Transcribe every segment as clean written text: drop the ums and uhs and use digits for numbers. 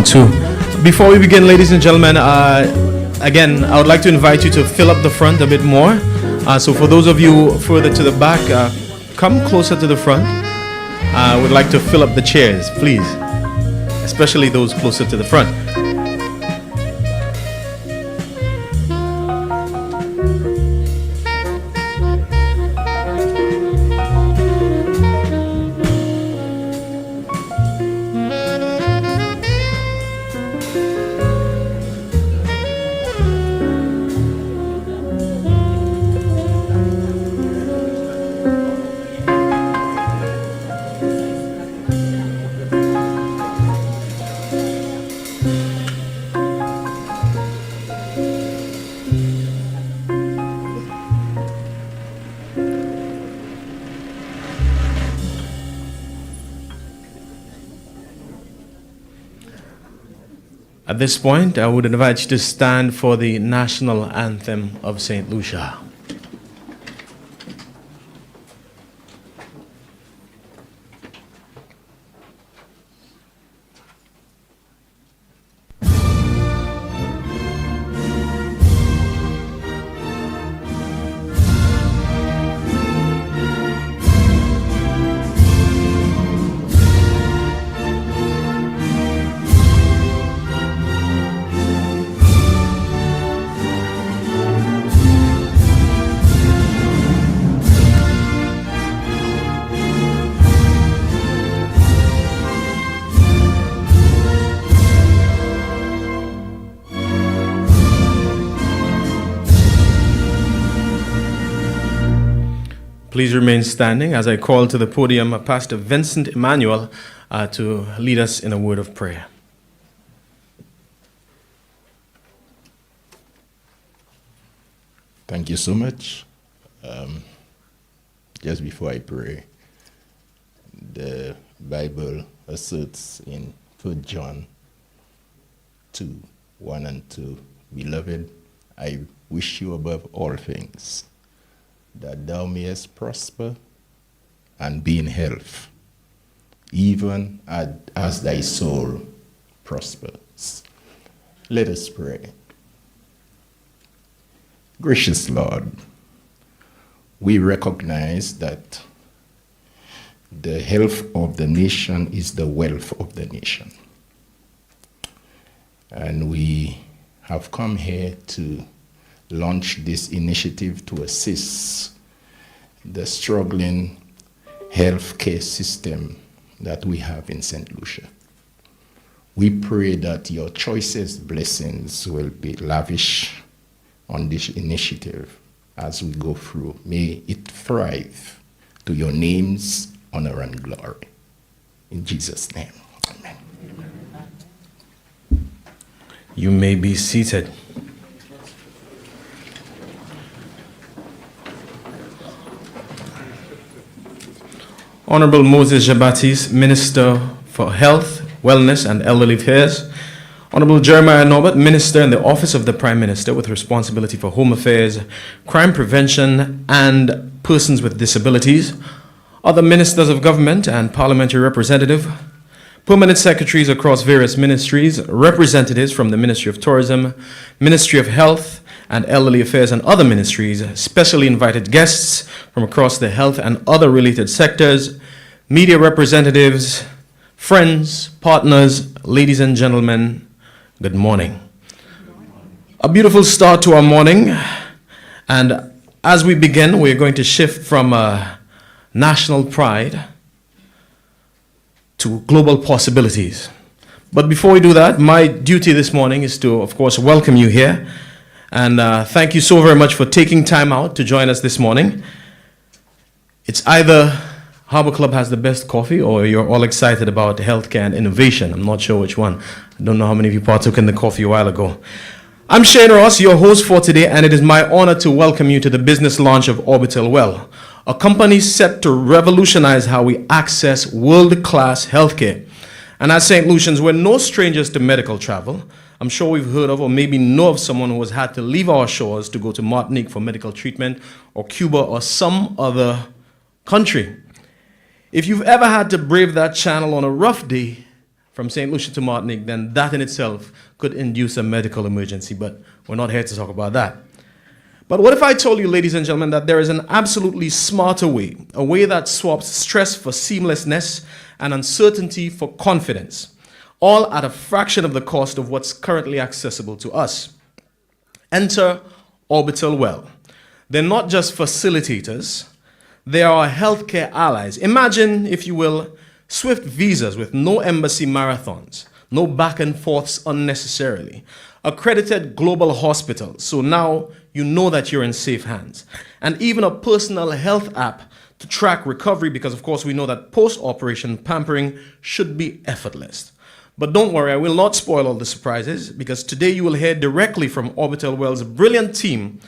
too. Before we begin, ladies and gentlemen, again, I would like to invite you to fill up the front a bit more. So for those of you further to the back, come closer to the front. I would like to fill up the chairs, please, especially those closer to the front. At this point, I would invite you to stand for the national anthem of Saint Lucia. Please remain standing as I call to the podium Pastor Vincent Emmanuel to lead us in a word of prayer. Thank you so much. Just before I pray, the Bible asserts in 1 John 2, 1 and 2, Beloved, I wish you above all things that thou mayest prosper and be in health, even as thy soul prospers. Let us pray. Gracious Lord, we recognize that the health of the nation is the wealth of the nation. And we have come here to launch this initiative to assist the struggling healthcare system that we have in Saint Lucia. We pray that your choicest blessings will be lavish on this initiative as we go through. May it thrive to your name's honor and glory. In Jesus' name, amen. You may be seated. Honorable Moses Jabatis, Minister for Health, Wellness, and Elderly Affairs. Honorable Jeremiah Norbert, Minister in the Office of the Prime Minister with responsibility for Home Affairs, Crime Prevention, and Persons with Disabilities. Other Ministers of Government and Parliamentary Representative, Permanent Secretaries across various ministries, representatives from the Ministry of Tourism, Ministry of Health and Elderly Affairs and other ministries, specially invited guests from across the health and other related sectors, media representatives, friends, partners, ladies and gentlemen, good morning. A beautiful start to our morning, and as we begin, we're going to shift from national pride to global possibilities. But before we do that, my duty this morning is to, of course, welcome you here. And thank you so very much for taking time out to join us this morning. It's either Harbor Club has the best coffee or you're all excited about healthcare and innovation. I'm not sure which one. I don't know how many of you partook in the coffee a while ago. I'm Shane Ross, your host for today, and it is my honor to welcome you to the business launch of Orbital Well, a company set to revolutionize how we access world-class healthcare. And as Saint Lucians, we're no strangers to medical travel. I'm sure we've heard of or maybe know of someone who has had to leave our shores to go to Martinique for medical treatment, or Cuba or some other country. If you've ever had to brave that channel on a rough day from Saint Lucia to Martinique, then that in itself could induce a medical emergency, but we're not here to talk about that. But what if I told you, ladies and gentlemen, that there is an absolutely smarter way, a way that swaps stress for seamlessness and uncertainty for confidence, all at a fraction of the cost of what's currently accessible to us? Enter Orbital Well. They're not just facilitators, they are our healthcare allies. Imagine, if you will, swift visas with no embassy marathons, no back and forths unnecessarily, accredited global hospitals, so now you know that you're in safe hands, and even a personal health app to track recovery, because of course we know that post-operation pampering should be effortless. But don't worry, I will not spoil all the surprises, because today you will hear directly from Orbital Well's brilliant team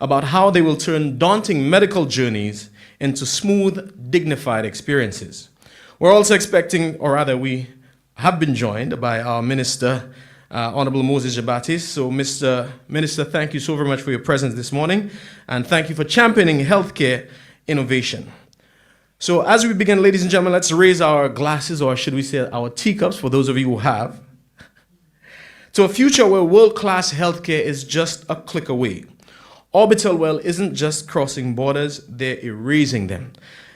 about how they will turn daunting medical journeys into smooth, dignified experiences. We're also expecting, or rather we have been joined by our Minister, Honorable Moses Jabatis. So, Mr. Minister, thank you so very much for your presence this morning, and thank you for championing healthcare innovation. So, as we begin, ladies and gentlemen, let's raise our glasses, or should we say our teacups, for those of you who have, to a future where world-class healthcare is just a click away. Orbital Well isn't just crossing borders, they're erasing them.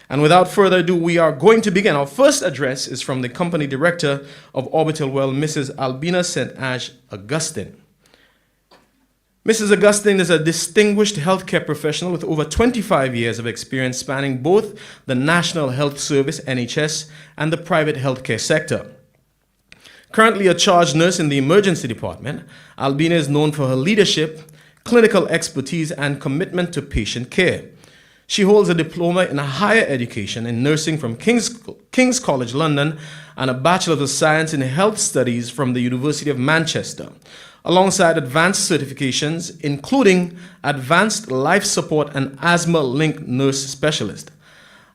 And without further ado, we are going to begin. Our first address is from the company director of Orbital Well, Mrs. Albina St. Ange Augustine. Mrs. Augustine is a distinguished healthcare professional with over 25 years of experience spanning both the National Health Service, NHS, and the private healthcare sector. Currently a charge nurse in the emergency department, Albina is known for her leadership, clinical expertise, and commitment to patient care. She holds a diploma in higher education in nursing from King's College London and a Bachelor of Science in Health Studies from the University of Manchester, alongside advanced certifications, including Advanced Life Support and Asthma-Linked Nurse Specialist.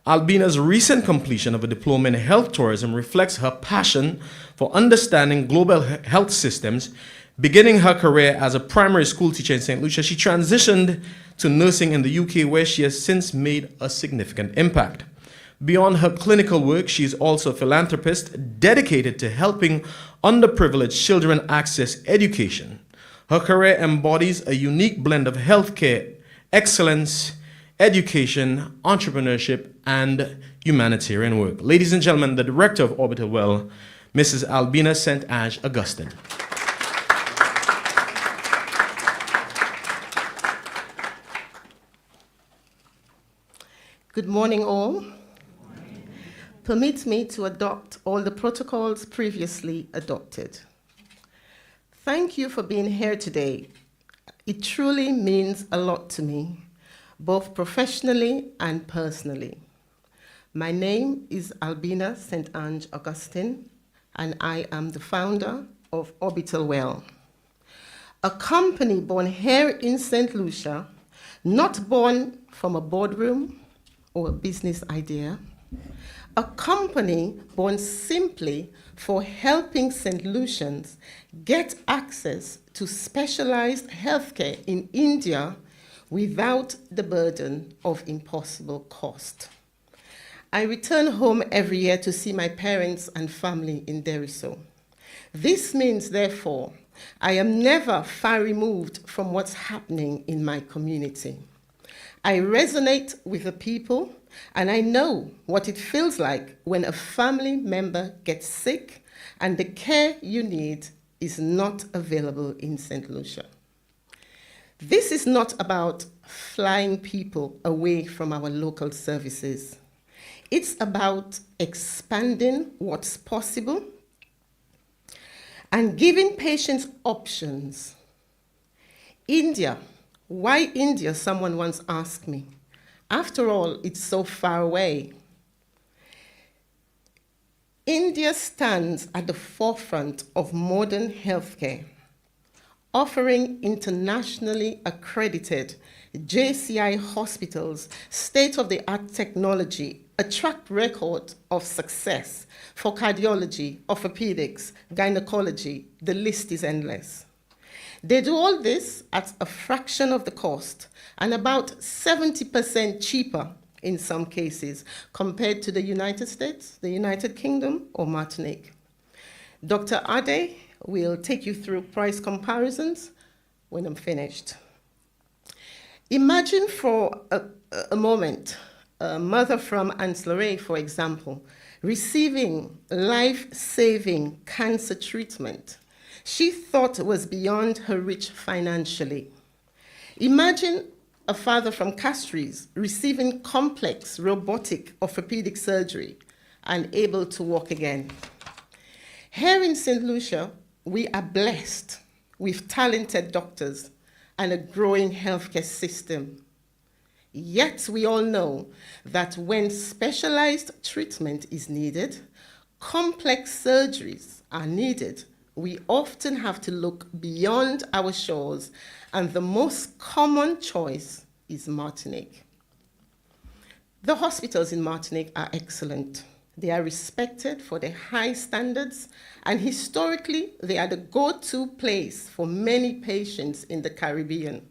Albina's recent completion of a diploma in health tourism reflects her passion for understanding global health systems. Beginning her career as a primary school teacher in Saint Lucia, she transitioned to nursing in the UK, where she has since made a significant impact. Beyond her clinical work, she is also a philanthropist dedicated to helping underprivileged children access education. Her career embodies a unique blend of healthcare, excellence, education, entrepreneurship, and humanitarian work. Ladies and gentlemen, the director of Orbital Well, Mrs. Albina St. Ange Augustine. Good morning, all. Permit me to adopt all the protocols previously adopted. Thank you for being here today. It truly means a lot to me, both professionally and personally. My name is Albina St. Ange Augustine, and I am the founder of Orbital Well, a company born here in St. Lucia, not born from a boardroom or a business idea, a company born simply for helping Saint Lucians get access to specialized healthcare in India without the burden of impossible cost. I return home every year to see my parents and family in Deriso. This means, therefore, I am never far removed from what's happening in my community. I resonate with the people, and I know what it feels like when a family member gets sick and the care you need is not available in St. Lucia. This is not about flying people away from our local services. It's about expanding what's possible and giving patients options. India. Why India, someone once asked me. After all, it's so far away. India stands at the forefront of modern healthcare, offering internationally accredited JCI hospitals, state-of-the-art technology, a track record of success for cardiology, orthopedics, gynecology. The list is endless. They do all this at a fraction of the cost and about 70% cheaper in some cases compared to the United States, the United Kingdom, or Martinique. Dr. Ade will take you through price comparisons when I'm finished. Imagine for a moment a mother from Anse-Lorraine, for example, receiving life-saving cancer treatment she thought was beyond her reach financially. Imagine a father from Castries receiving complex robotic orthopedic surgery and able to walk again. Here in Saint Lucia, we are blessed with talented doctors and a growing healthcare system. Yet we all know that when specialized treatment is needed, complex surgeries are needed, we often have to look beyond our shores, and the most common choice is Martinique. The hospitals in Martinique are excellent. They are respected for their high standards, and historically, they are the go-to place for many patients in the Caribbean.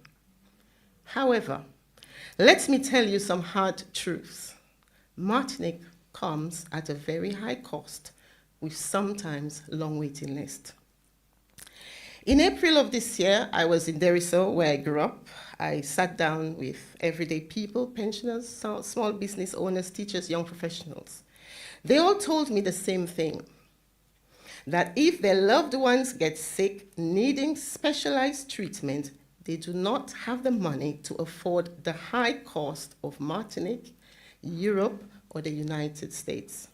However, let me tell you some hard truths. Martinique comes at a very high cost, with sometimes long waiting lists. In April of this year, I was in Deriso, where I grew up. I sat down with everyday people, pensioners, small business owners, teachers, young professionals. They all told me the same thing, that if their loved ones get sick needing specialized treatment, they do not have the money to afford the high cost of Martinique, Europe, or the United States.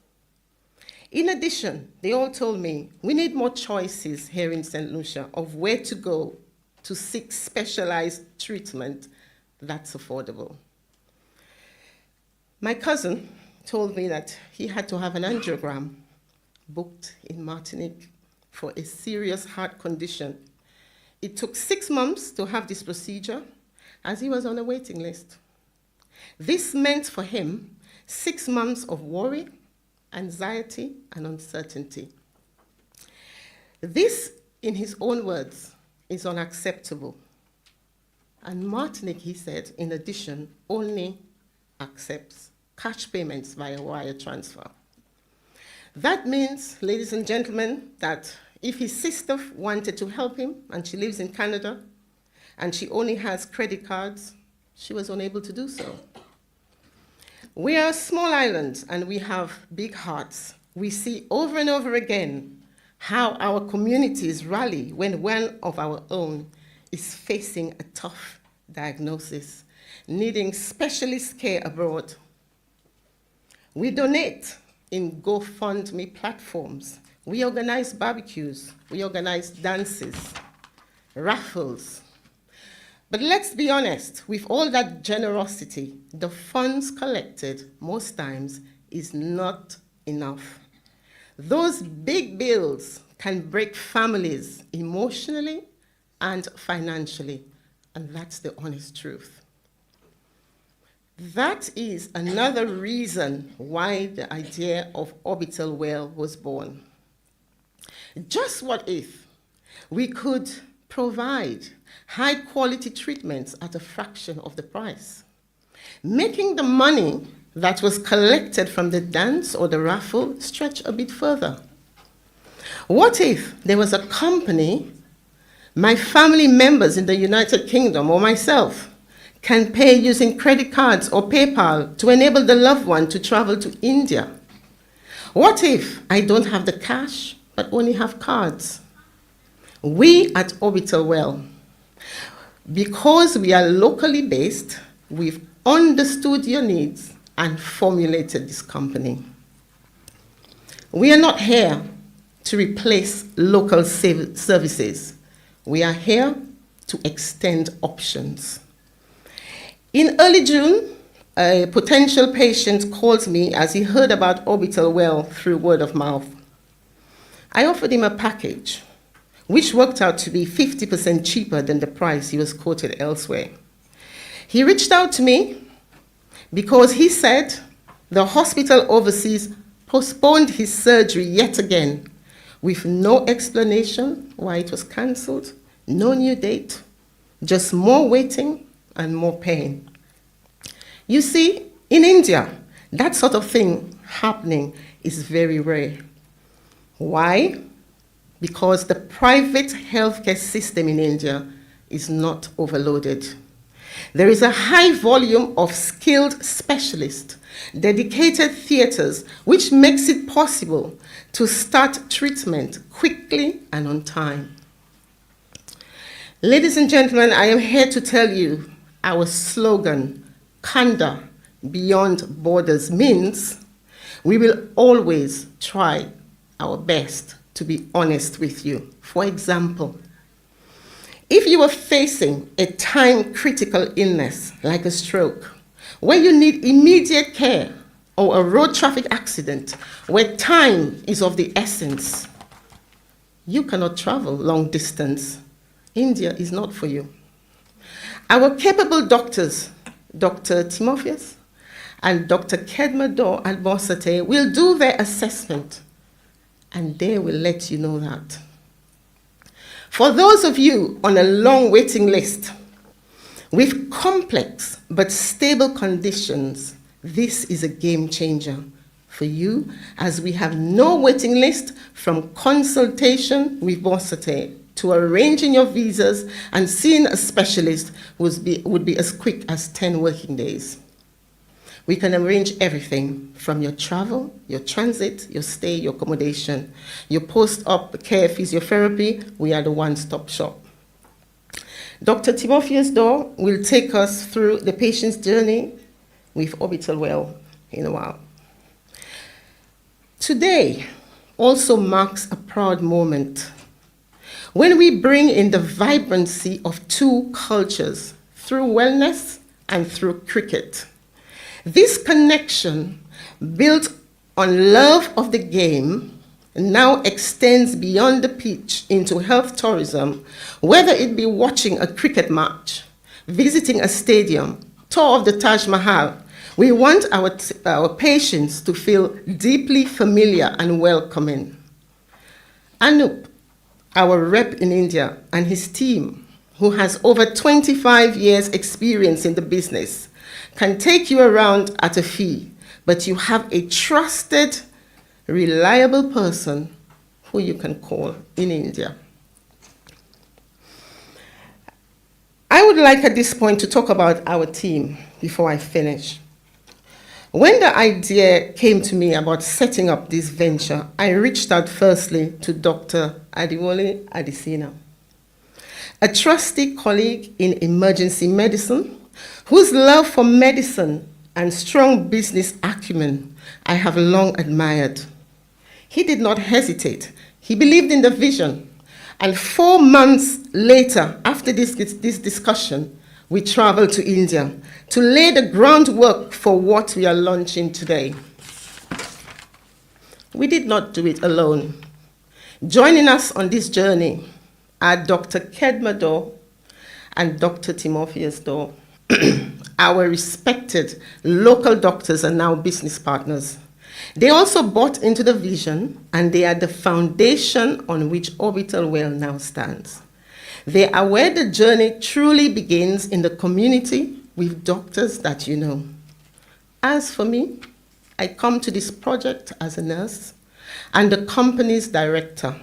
In addition, they all told me, we need more choices here in Saint Lucia of where to go to seek specialized treatment that's affordable. My cousin told me that he had to have an angiogram booked in Martinique for a serious heart condition. It took 6 months to have this procedure, as he was on a waiting list. This meant for him 6 months of worry, anxiety, and uncertainty. This, in his own words, is unacceptable. And Martinique, he said, in addition, only accepts cash payments via wire transfer. That means, ladies and gentlemen, that if his sister wanted to help him, and she lives in Canada, and she only has credit cards, she was unable to do so. We are a small island, and we have big hearts. We see over and over again how our communities rally when one of our own is facing a tough diagnosis, needing specialist care abroad. We donate in GoFundMe platforms. We organize barbecues. We organize dances, raffles. But let's be honest, with all that generosity, the funds collected most times is not enough. Those big bills can break families emotionally and financially, and that's the honest truth. That is another reason why the idea of Orbital Well was born. Just what if we could provide high-quality treatments at a fraction of the price, making the money that was collected from the dance or the raffle stretch a bit further? What if there was a company, my family members in the United Kingdom or myself can pay using credit cards or PayPal to enable the loved one to travel to India? What if I don't have the cash but only have cards? We at Orbital Well, because we are locally based, we've understood your needs and formulated this company. We are not here to replace local services. We are here to extend options. In early June, a potential patient called me as he heard about Orbital Well through word of mouth. I offered him a package, which worked out to be 50% cheaper than the price he was quoted elsewhere. He reached out to me because he said the hospital overseas postponed his surgery yet again with no explanation why it was cancelled, no new date, just more waiting and more pain. You see, in India, that sort of thing happening is very rare. Why? because the private healthcare system in India is not overloaded. There is a high volume of skilled specialists, dedicated theaters, which makes it possible to start treatment quickly and on time. Ladies and gentlemen, I am here to tell you our slogan, Kanda, Beyond Borders, means we will always try our best to be honest with you. For example, if you are facing a time-critical illness like a stroke, where you need immediate care, or a road traffic accident where time is of the essence, you cannot travel long distance. India is not for you. Our capable doctors, Dr. Timotheus and Dr. Kedmador at Bosate, will do their assessment, and they will let you know that. For those of you on a long waiting list with complex but stable conditions, this is a game changer for you, as we have no waiting list from consultation with Bosate to arranging your visas and seeing a specialist would be as quick as 10 working days. We can arrange everything from your travel, your transit, your stay, your accommodation, your post-op care physiotherapy. We are the one-stop shop. Dr. Timotheus Dor will take us through the patient's journey with Orbital Well in a while. Today also marks a proud moment when we bring in the vibrancy of two cultures through wellness and through cricket. This connection, built on love of the game, now extends beyond the pitch into health tourism, whether it be watching a cricket match, visiting a stadium, tour of the Taj Mahal. We want our patients to feel deeply familiar and welcoming. Anup, our rep in India, and his team, who has over 25 years experience in the business, can take you around at a fee, but you have a trusted, reliable person who you can call in India. I would like at this point to talk about our team before I finish. When the idea came to me about setting up this venture, I reached out firstly to Dr. Adiwole Adesina, a trusty colleague in emergency medicine, whose love for medicine and strong business acumen I have long admired. He did not hesitate. He believed in the vision. And 4 months later, after this discussion, we traveled to India to lay the groundwork for what we are launching today. We did not do it alone. Joining us on this journey are Dr. Kedmador and Dr. Timotheus Dor. Our respected local doctors are now business partners. They also bought into the vision, and they are the foundation on which Orbital Well now stands. They are where the journey truly begins, in the community with doctors that you know. As for me, I come to this project as a nurse and the company's director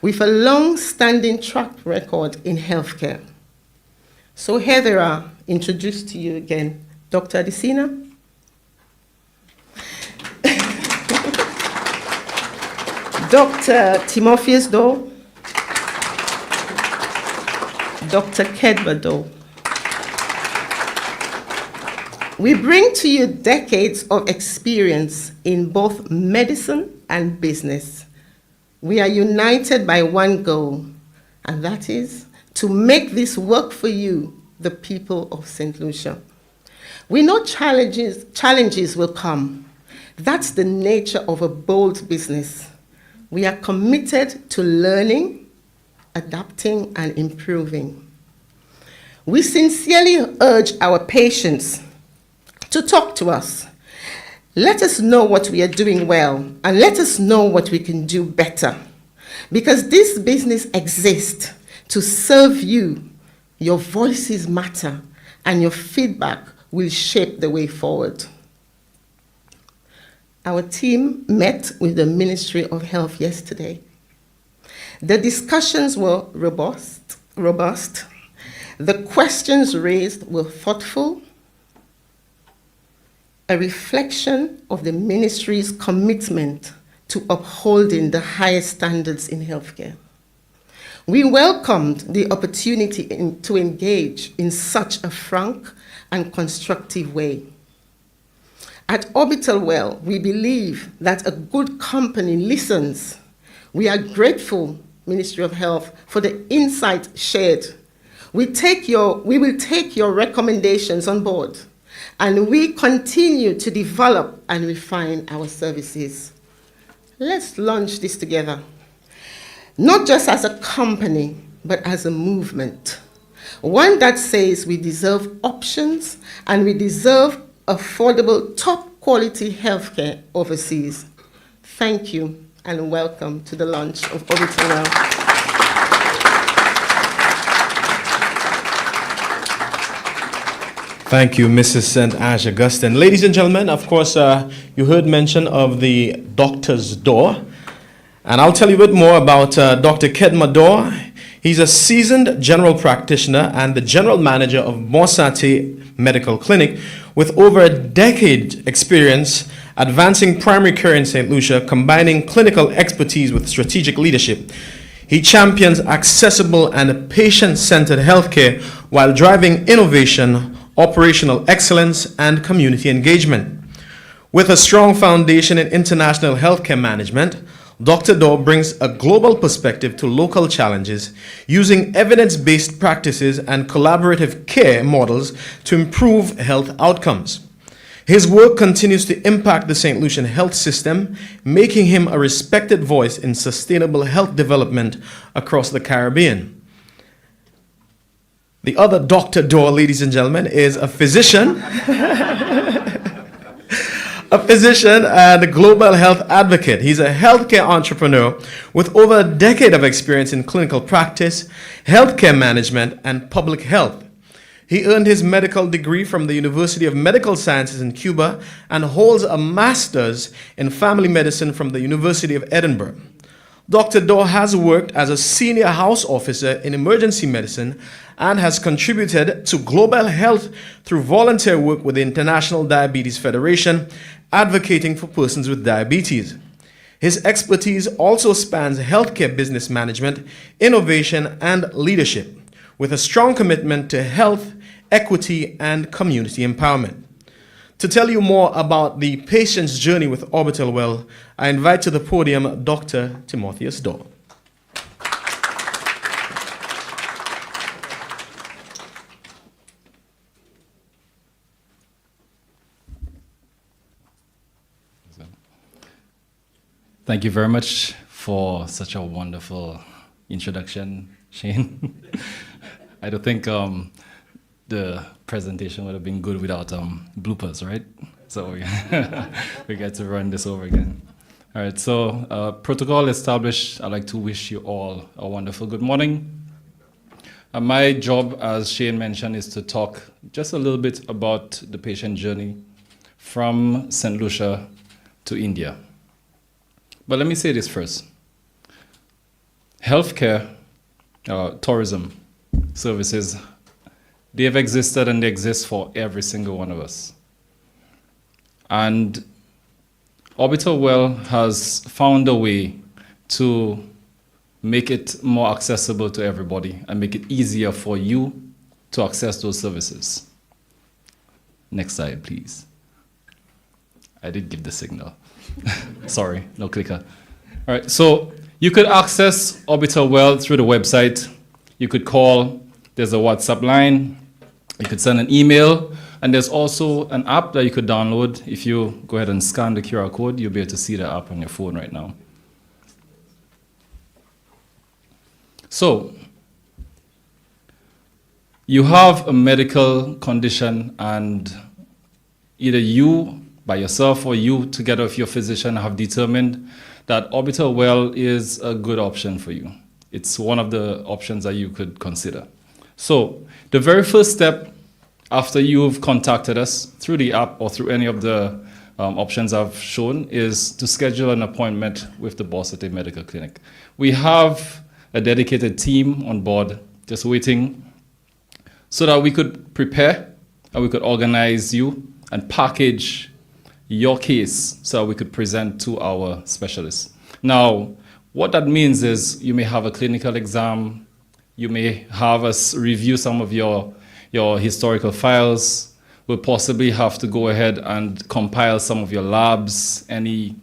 with a long-standing track record in healthcare. So here they are, introduced to you again. Dr. Adesina. Dr. Timotheus Dor. Dr. Kedmador. We bring to you decades of experience in both medicine and business. We are united by one goal, and that is to make this work for you, the people of Saint Lucia. We know challenges will come. That's the nature of a bold business. We are committed to learning, adapting, and improving. We sincerely urge our patients to talk to us. Let us know what we are doing well, and let us know what we can do better. Because this business exists to serve you. Your voices matter, and your feedback will shape the way forward. Our team met with the Ministry of Health yesterday. The discussions were robust. The questions raised were thoughtful, a reflection of the ministry's commitment to upholding the highest standards in healthcare. We welcomed the opportunity to engage in such a frank and constructive way. At Orbital Well, we believe that a good company listens. We are grateful, Ministry of Health, for the insight shared. We will take your recommendations on board, and we continue to develop and refine our services. Let's launch this together, not just as a company, but as a movement. One that says we deserve options and we deserve affordable, top quality healthcare overseas. Thank you and welcome to the launch of Orbital Well. Thank you, Mrs. St. Ange Augustine. Ladies and gentlemen, of course, you heard mention of the doctor's door. And I'll tell you a bit more about Dr. Kedma Dor. He's a seasoned general practitioner and the general manager of Mosate Medical Clinic with over a decade experience advancing primary care in Saint Lucia, combining clinical expertise with strategic leadership. He champions accessible and patient-centered healthcare while driving innovation, operational excellence, and community engagement. With a strong foundation in international healthcare management, Dr. Dor brings a global perspective to local challenges, using evidence-based practices and collaborative care models to improve health outcomes. His work continues to impact the St. Lucian health system, making him a respected voice in sustainable health development across the Caribbean. The other Dr. Dor, ladies and gentlemen, is a physician, and a global health advocate. He's a healthcare entrepreneur with over a decade of experience in clinical practice, healthcare management, and public health. He earned his medical degree from the University of Medical Sciences in Cuba and holds a master's in family medicine from the University of Edinburgh. Dr. Dor has worked as a senior house officer in emergency medicine and has contributed to global health through volunteer work with the International Diabetes Federation, advocating for persons with diabetes. His expertise also spans healthcare business management, innovation, and leadership, with a strong commitment to health, equity, and community empowerment. To tell you more about the patient's journey with Orbital Well, I invite to the podium Dr. Timotheus Dor. Thank you very much for such a wonderful introduction, Shane. I don't think the presentation would have been good without bloopers, right? So we get to run this over again. All right, so protocol established. I'd like to wish you all a wonderful good morning. My job, as Shane mentioned, is to talk just a little bit about the patient journey from Saint Lucia to India. But let me say this first. Healthcare, tourism services, they have existed and they exist for every single one of us. And Orbital Well has found a way to make it more accessible to everybody and make it easier for you to access those services. Next slide, please. I did give the signal. Sorry, no clicker. All right, so you could access Orbital Well through the website. You could call, there's a WhatsApp line. You could send an email, and there's also an app that you could download. If you go ahead and scan the QR code, you'll be able to see the app on your phone right now. So, you have a medical condition, and either you by yourself or you together with your physician have determined that Orbital Well is a good option for you. It's one of the options that you could consider. So the very first step after you've contacted us through the app or through any of the options I've shown is to schedule an appointment with the Mosate Medical Clinic. We have a dedicated team on board just waiting so that we could prepare and we could organize you and package your case so we could present to our specialists. Now, what that means is you may have a clinical exam, you may have us review some of your historical files, we'll possibly have to go ahead and compile some of your labs, any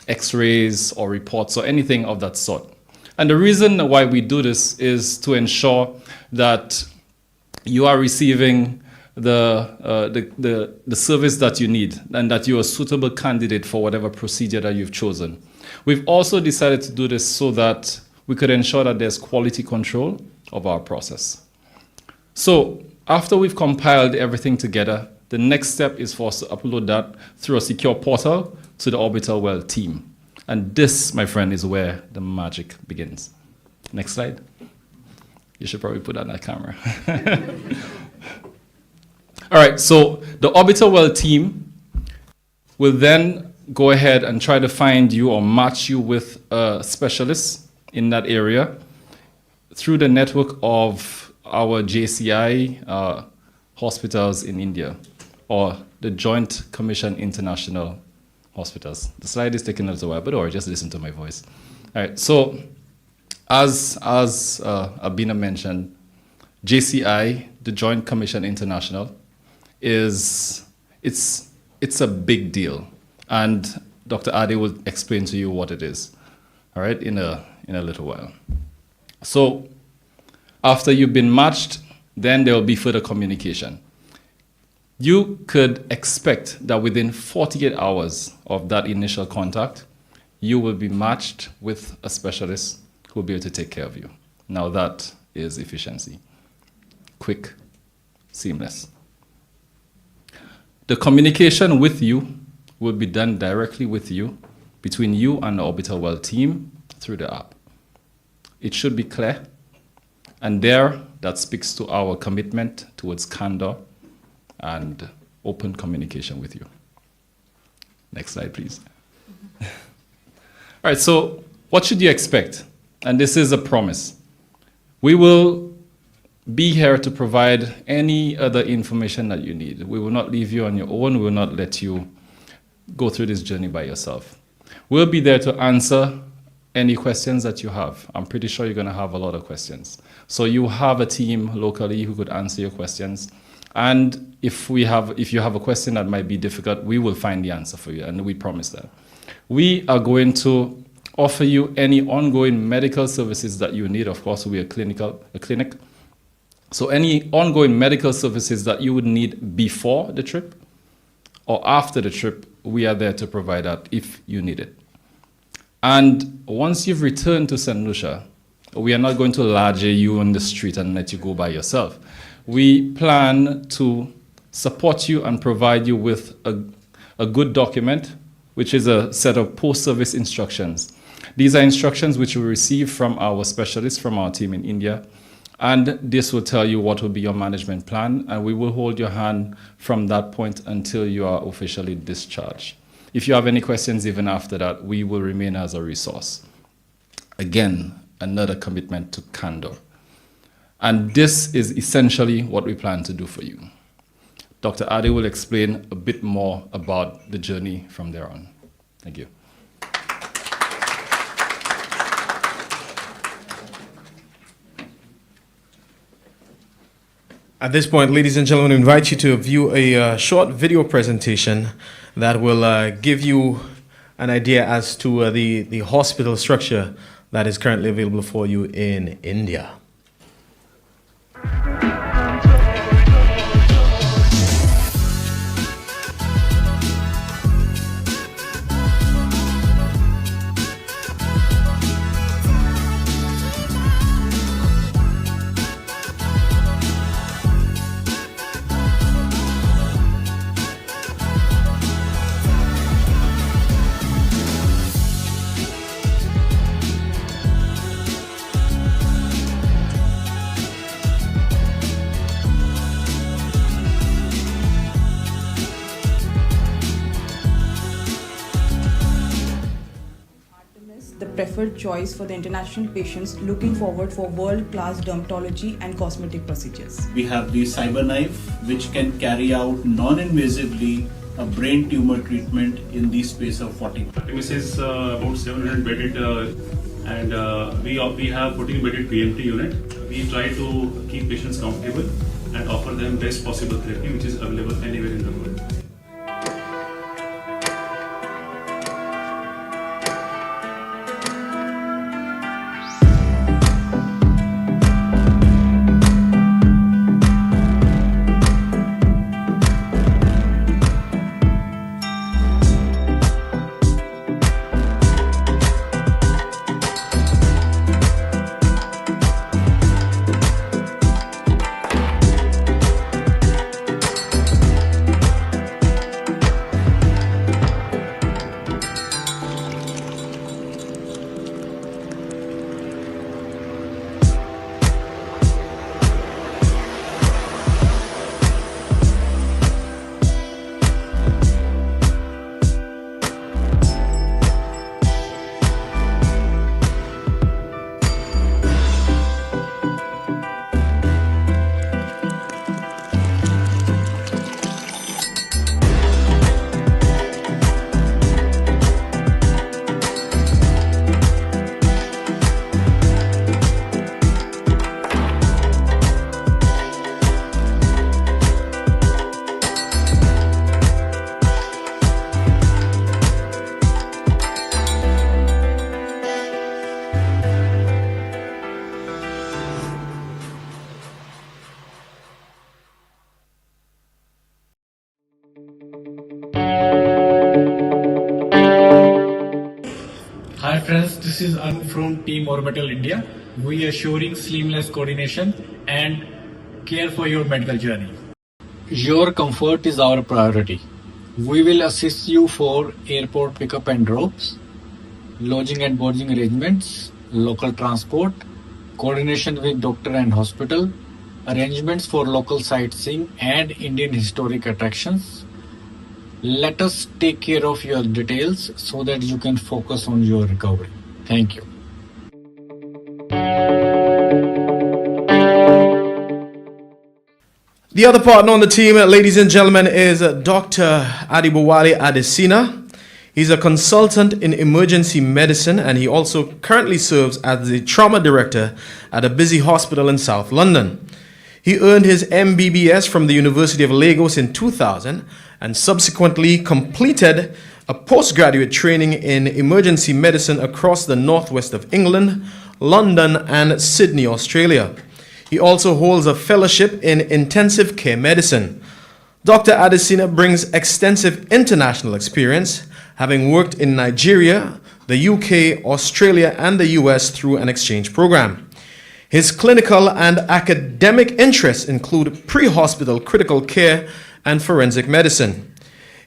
x-rays or reports or anything of that sort. And the reason why we do this is to ensure that you are receiving the service that you need and that you're a suitable candidate for whatever procedure that you've chosen. We've also decided to do this so that we could ensure that there's quality control of our process. So after we've compiled everything together, the next step is for us to upload that through a secure portal to the Orbital Well team. And this, my friend, is where the magic begins. Next slide. You should probably put on that camera. All right, so the Orbital Well team will then go ahead and try to find you or match you with a specialist in that area through the network of our JCI hospitals in India, or the Joint Commission International Hospitals. The slide is taking a little while, but or just listen to my voice. All right, so as Abina mentioned, JCI, the Joint Commission International, it's a big deal, and Dr. Ade will explain to you what it is, all right, in a little while. So after you've been matched, then there will be further communication. You could expect that within 48 hours of that initial contact, you will be matched with a specialist who will be able to take care of you. Now that is efficiency. Quick, seamless. The communication with you will be done directly with you, between you and the Orbital Well team through the app. It should be clear, and there that speaks to our commitment towards candor and open communication with you. Next slide, please. All right, so what should you expect? And this is a promise. We will be here to provide any other information that you need. We will not leave you on your own. We will not let you go through this journey by yourself. We'll be there to answer any questions that you have. I'm pretty sure you're going to have a lot of questions. So you have a team locally who could answer your questions. And if you have a question that might be difficult, we will find the answer for you, and we promise that. We are going to offer you any ongoing medical services that you need. Of course, we're a clinic. So any ongoing medical services that you would need before the trip or after the trip, we are there to provide that if you need it. And once you've returned to Saint Lucia, we are not going to ladger you on the street and let you go by yourself. We plan to support you and provide you with a good document, which is a set of post-service instructions. These are instructions which we receive from our specialists, from our team in India, and this will tell you what will be your management plan, and we will hold your hand from that point until you are officially discharged. If you have any questions even after that, we will remain as a resource. Again, another commitment to candor. And this is essentially what we plan to do for you. Dr. Ade will explain a bit more about the journey from there on. Thank you. At this point, ladies and gentlemen, I invite you to view a short video presentation that will give you an idea as to the hospital structure that is currently available for you in India. preferred choice for the international patients looking forward for world-class dermatology and cosmetic procedures. We have the CyberKnife, which can carry out non-invasively a brain tumor treatment in the space of 40 minutes. This is about 700 bedded and we have 14 bedded PMT unit. We try to keep patients comfortable and offer them best possible therapy which is available anywhere in the world. Hi friends, this is Anu from Team Orbital India. We are assuring seamless coordination and care for your medical journey. Your comfort is our priority. We will assist you for airport pickup and drops, lodging and boarding arrangements, local transport, coordination with doctor and hospital, arrangements for local sightseeing and Indian historic attractions. Let us take care of your details so that you can focus on your recovery. Thank you. The other partner on the team, ladies and gentlemen, is Dr. Adibowale Adesina. He's a consultant in emergency medicine and he also currently serves as the trauma director at a busy hospital in South London. He earned his MBBS from the University of Lagos in 2000 and subsequently completed a postgraduate training in emergency medicine across the northwest of England, London, and Sydney, Australia. He also holds a fellowship in intensive care medicine. Dr. Adesina brings extensive international experience, having worked in Nigeria, the UK, Australia, and the US through an exchange program. His clinical and academic interests include pre-hospital critical care and forensic medicine.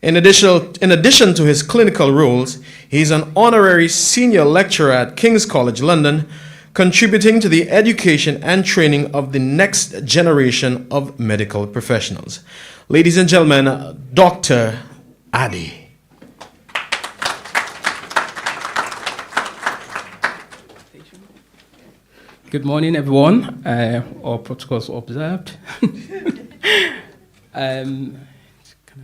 In addition to his clinical roles, he is an honorary senior lecturer at King's College London, contributing to the education and training of the next generation of medical professionals. Ladies and gentlemen, Dr. Adi. Good morning, everyone. All protocols observed. Can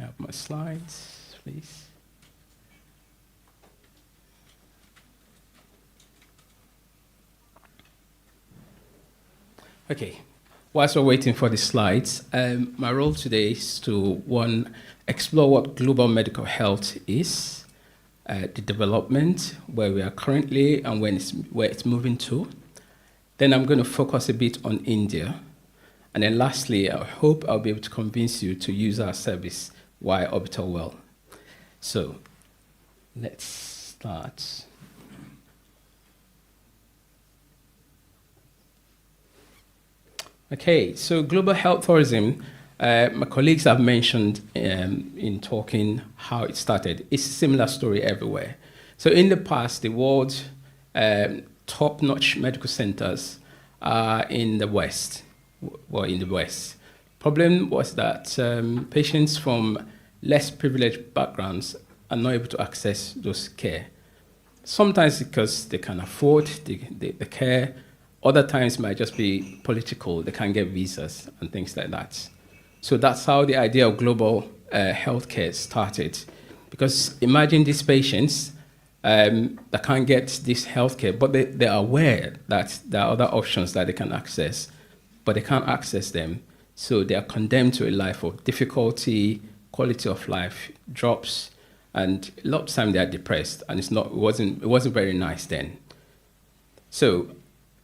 I have my slides, please? Okay. Whilst we're waiting for the slides, my role today is to, one, explore what global medical health is, the development, where we are currently and where it's moving to. Then I'm going to focus a bit on India. And then lastly, I hope I'll be able to convince you to use our service via Orbital Well. So let's start. Okay, so global health tourism, my colleagues have mentioned in talking how it started. It's a similar story everywhere. So in the past, the world's top-notch medical centers are in the West. Problem was that patients from less privileged backgrounds are not able to access those care. sometimes because they can afford the care. Other times might just be political. They can't get visas and things like that. So that's how the idea of global healthcare started. Because imagine these patients that can't get this healthcare, but they are aware that there are other options that they can access, but they can't access them. So they are condemned to a life of difficulty, quality of life drops, and a lot of time they are depressed, and it wasn't very nice then. So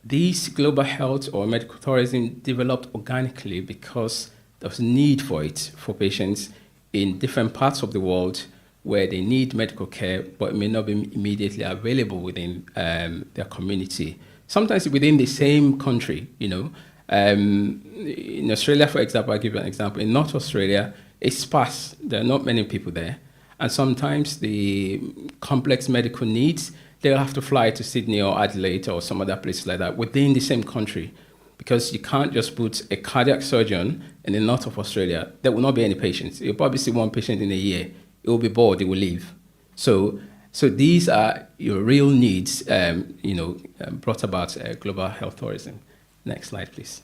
these global health or medical tourism developed organically because there was a need for it for patients in different parts of the world where they need medical care, but it may not be immediately available within their community. Sometimes within the same country, you know. In Australia, for example, I'll give you an example. In North Australia, it's sparse. There are not many people there. And sometimes the complex medical needs, they'll have to fly to Sydney or Adelaide or some other place like that within the same country, because you can't just put a cardiac surgeon in the north of Australia. There will not be any patients. You'll probably see one patient in a year. It will be bored, it will leave. So these are your real needs, brought about global health tourism. Next slide, please.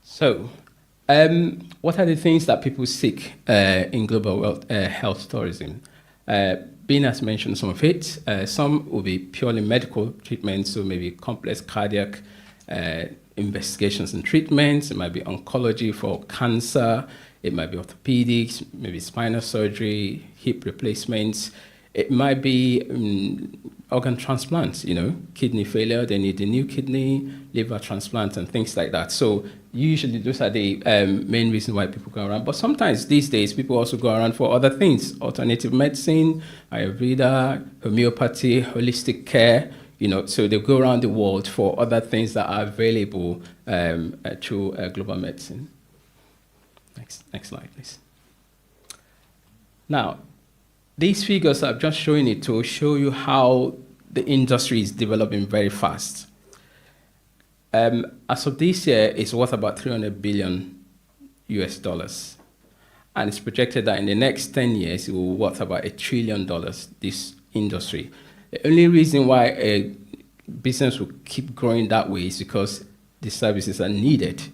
So, what are the things that people seek in global health tourism? Being has mentioned some of it. Some will be purely medical treatments, so maybe complex cardiac investigations and treatments. It might be oncology for cancer. It might be orthopedics, maybe spinal surgery, hip replacements. It might be organ transplants, kidney failure, they need a new kidney, liver transplant, and things like that. So usually those are the main reasons why people go around. But sometimes these days, people also go around for other things: alternative medicine, Ayurveda, homeopathy, holistic care. So they go around the world for other things that are available through global medicine. Next slide, please. Now, these figures I'm just showing it to show you how the industry is developing very fast. As of this year, it's worth about $300 billion US. And it's projected that in the next 10 years, it will be worth about $1 trillion, this industry. The only reason why a business will keep growing that way is because the services are needed.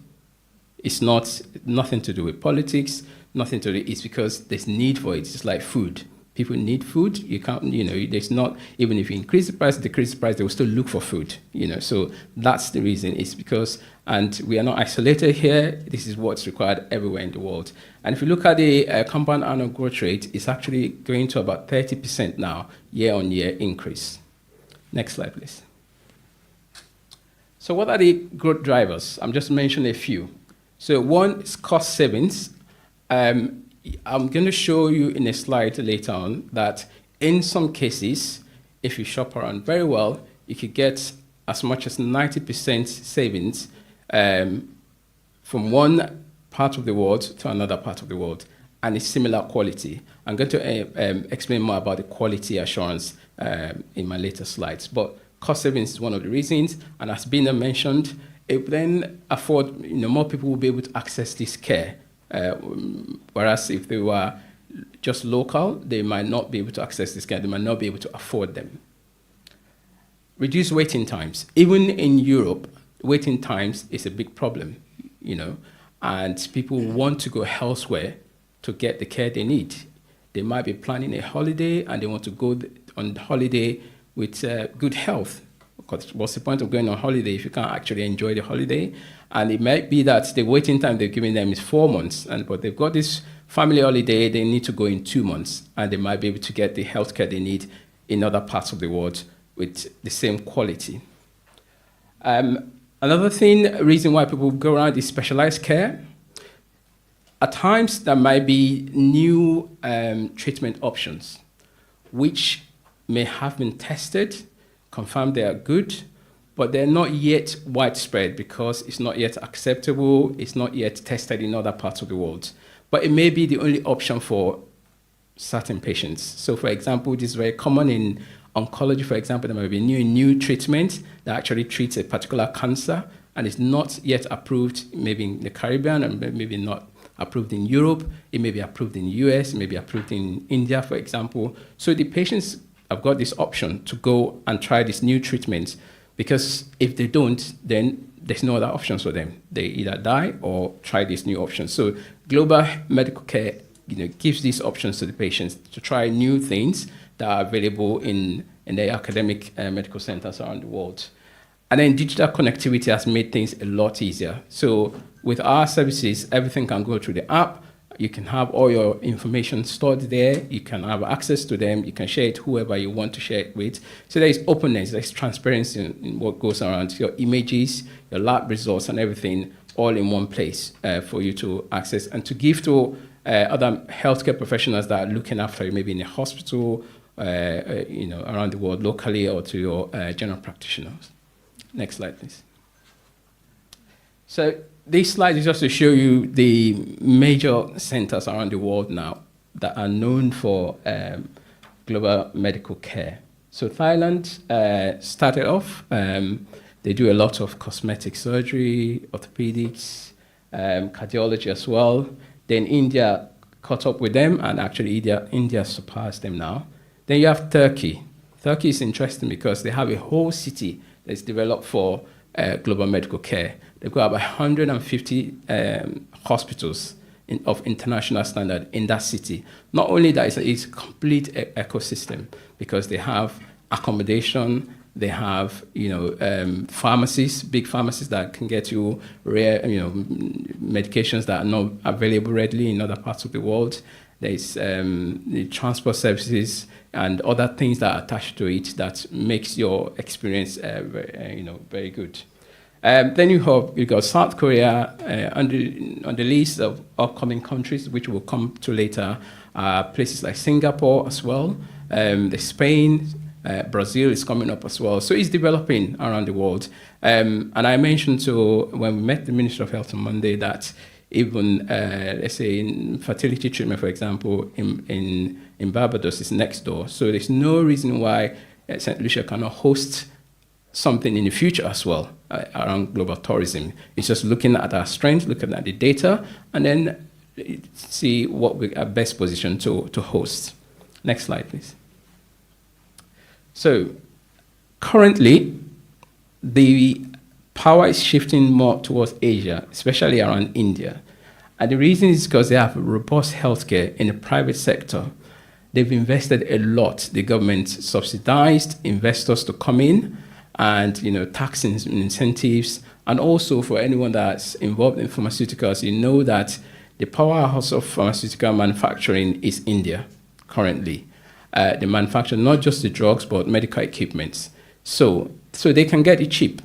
It's nothing to do with politics, nothing to do, it's because there's need for it. It's like food. People need food. You can't, there's not, even if you increase the price, decrease the price, they will still look for food, So that's the reason. It's because, and we are not isolated here. This is what's required everywhere in the world. And if you look at the compound annual growth rate, it's actually going to about 30% now, year-on-year increase. Next slide, please. So what are the growth drivers? I'm just mentioning a few. So one is cost savings. I'm going to show you in a slide later on that in some cases, if you shop around very well, you could get as much as 90% savings from one part of the world to another part of the world, and it's similar quality. I'm going to explain more about the quality assurance in my later slides, but cost savings is one of the reasons, and as Bina mentioned, it then afford, more people will be able to access this care. Whereas if they were just local, they might not be able to access this care. They might not be able to afford them. Reduce waiting times. Even in Europe, waiting times is a big problem, and people want to go elsewhere to get the care they need. They might be planning a holiday and they want to go on holiday with good health. Because what's the point of going on holiday if you can't actually enjoy the holiday? And it might be that the waiting time they've given them is 4 months, but they've got this family holiday, they need to go in 2 months, and they might be able to get the healthcare they need in other parts of the world with the same quality. Another reason why people go around is specialized care. At times, there might be new treatment options, which may have been tested, confirmed they are good, but they're not yet widespread because it's not yet acceptable, it's not yet tested in other parts of the world. But it may be the only option for certain patients. So for example, this is very common in oncology, for example, there might be a new treatment that actually treats a particular cancer and is not yet approved, maybe in the Caribbean and maybe not approved in Europe, it may be approved in the US, it may be approved in India, for example. So the patients have got this option to go and try this new treatment, because if they don't, then there's no other options for them. They either die or try this new option. So global medical care, gives these options to the patients to try new things that are available in the academic medical centers around the world. And then digital connectivity has made things a lot easier. So with our services, everything can go through the app. You can have all your information stored there. You can have access to them. You can share it whoever you want to share it with. So there is openness, there's transparency in what goes around. Your images, your lab results, and everything all in one place for you to access and to give to other healthcare professionals that are looking after you, maybe in a hospital, around the world locally, or to your general practitioners. Next slide, please. So this slide is just to show you the major centers around the world now that are known for global medical care. So Thailand started off, they do a lot of cosmetic surgery, orthopedics, cardiology as well. Then India caught up with them, and actually India surpassed them now. Then you have Turkey. Turkey is interesting because they have a whole city that's developed for global medical care. They've got about 150 hospitals of international standard in that city. Not only that, it's a complete ecosystem, because they have accommodation, they have pharmacies, big pharmacies that can get you rare medications that are not available readily in other parts of the world. There's the transport services and other things that are attached to it that makes your experience very good. Then you got South Korea on the list of upcoming countries, which we'll come to later. Places like Singapore as well. There's Spain, Brazil is coming up as well. So it's developing around the world. And I mentioned when we met the Minister of Health on Monday that even, let's say, in fertility treatment, for example, in Barbados is next door. So there's no reason why Saint Lucia cannot host something in the future as well around global tourism. It's just looking at our strengths, looking at the data, and then see what we are best positioned to host. Next slide, please. So currently, the power is shifting more towards Asia, especially around India. And the reason is because they have robust healthcare in the private sector. They've invested a lot. The government subsidized investors to come in, and tax incentives. And also for anyone that's involved in pharmaceuticals, you know that the powerhouse of pharmaceutical manufacturing is India currently. They manufacture not just the drugs, but medical equipment. So they can get it cheap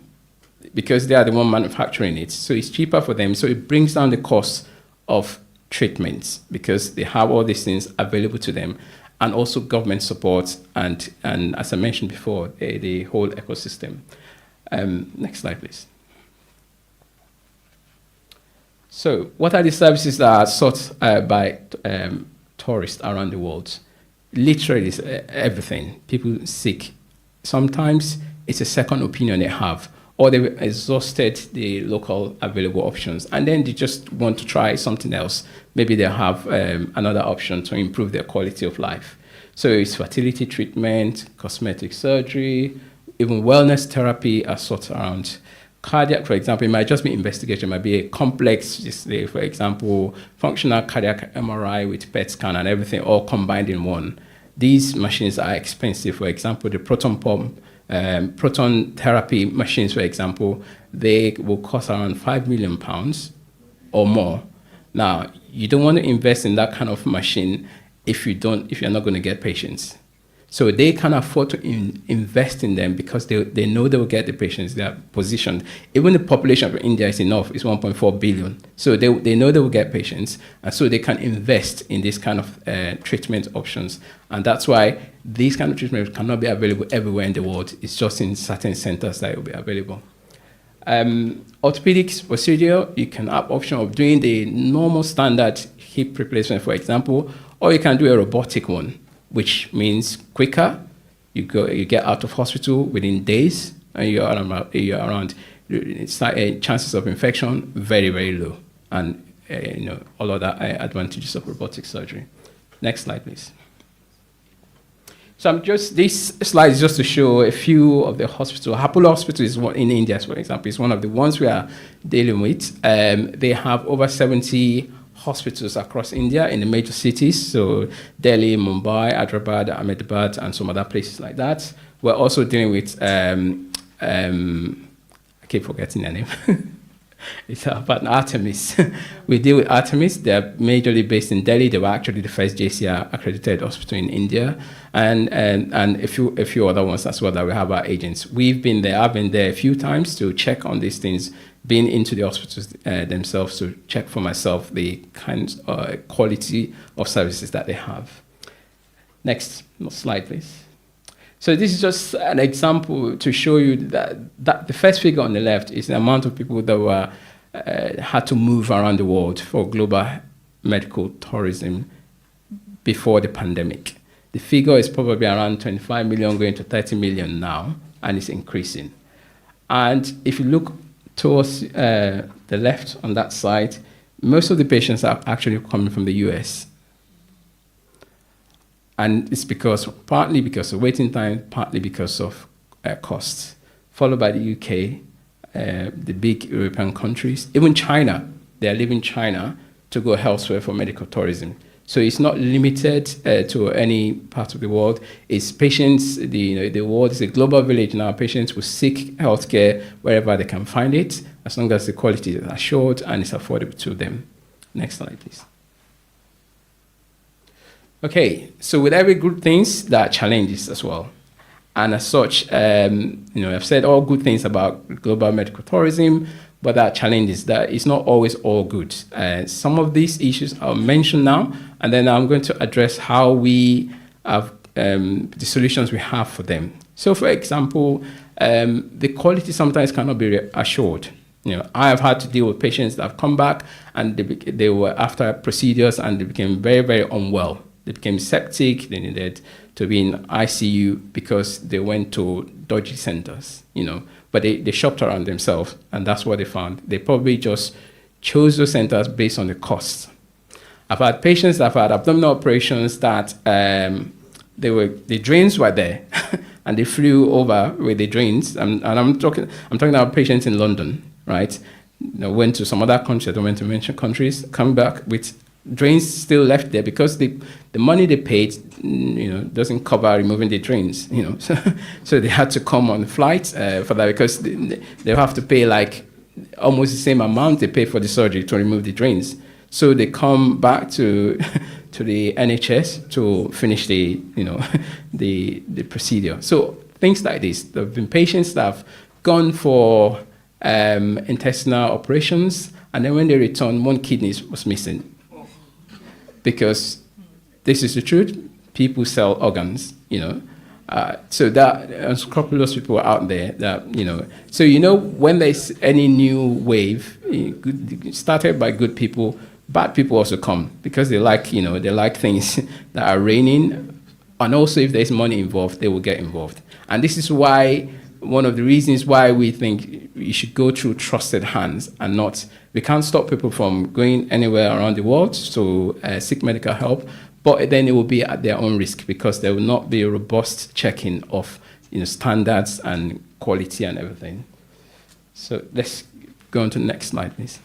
because they are the one manufacturing it. So it's cheaper for them. So it brings down the cost of treatments because they have all these things available to them, and also government support and as I mentioned before, the whole ecosystem. Next slide, please. So what are the services that are sought by tourists around the world? Literally everything. People seek. Sometimes it's a second opinion they have, or they've exhausted the local available options, and then they just want to try something else. Maybe they have another option to improve their quality of life. So it's fertility treatment, cosmetic surgery, even wellness therapy are sought around. Cardiac, for example, it might just be investigation, it might be a complex, for example, functional cardiac MRI with PET scan and everything all combined in one. These machines are expensive. For example, the proton pump, proton therapy machines, for example, they will cost around £5 million or more. Now, you don't want to invest in that kind of machine if you're not going to get patients. So they can afford to invest in them because they know they will get the patients. They are positioned. Even the population of India is enough. It's 1.4 billion. So they know they will get patients. And so they can invest in this kind of treatment options. And that's why these kind of treatments cannot be available everywhere in the world. It's just in certain centers that it will be available. Orthopedics procedure, you can have option of doing the normal standard hip replacement, for example, or you can do a robotic one, which means quicker. You get out of hospital within days, and you're around. Chances of infection very, very low, and all other advantages of robotic surgery. Next slide, please. So this slide is just to show a few of the hospitals. Apollo Hospital is one in India, for example, is one of the ones we are dealing with. They have over 70 hospitals across India in the major cities, so Delhi, Mumbai, Hyderabad, Ahmedabad, and some other places like that. We're also dealing with, I keep forgetting their name. It's our partner, Artemis. We deal with Artemis. They're majorly based in Delhi. They were actually the first JCI-accredited hospital in India, and a few other ones as well that we have our agents. We've been there. I've been there a few times to check on these things, been into the hospitals themselves to check for myself the kinds of quality of services that they have. Next slide, please. So this is just an example to show you that the first figure on the left is the amount of people that were had to move around the world for global medical tourism before the pandemic. The figure is probably around 25 million going to 30 million now, and it's increasing. And if you look towards the left on that side, most of the patients are actually coming from the US. And it's partly because of waiting time, partly because of costs, followed by the UK, the big European countries, even China. They are leaving China to go elsewhere for medical tourism. So it's not limited to any part of the world. It's patients, the world is a global village now. Patients will seek healthcare wherever they can find it, as long as the quality is assured and is affordable to them. Next slide, please. Okay, so with every good things, there are challenges as well. And as such, I've said all good things about global medical tourism, but there are challenges that it's not always all good. Some of these issues I'll mention now, and then I'm going to address how we have the solutions we have for them. So for example, the quality sometimes cannot be assured. I have had to deal with patients that have come back and they were after procedures and they became very, very unwell. They became septic, they needed to be in ICU because they went to dodgy centers, but they shopped around themselves, and that's what they found. They probably just chose those centers based on the cost. I've had patients that have had abdominal operations that the drains were there, and they flew over with the drains. And I'm talking about patients in London, right? Went to some other countries, I don't want to mention countries, come back with drains still left there because the money they paid, doesn't cover removing the drains, so they had to come on the flight for that because they have to pay like almost the same amount they pay for the surgery to remove the drains. So they come back to the NHS to finish the procedure. So things like this. There have been patients that have gone for intestinal operations, and then when they returned, one kidney was missing. Because this is the truth, people sell organs, so that unscrupulous people are out there that, So, when there's any new wave, started by good people, bad people also come because they like things that are reigning. And also if there's money involved, they will get involved. And this is why, one of the reasons why we think you should go through trusted hands and not, we can't stop people from going anywhere around the world to seek medical help, but then it will be at their own risk because there will not be a robust checking of standards and quality and everything. So let's go on to the next slide, please.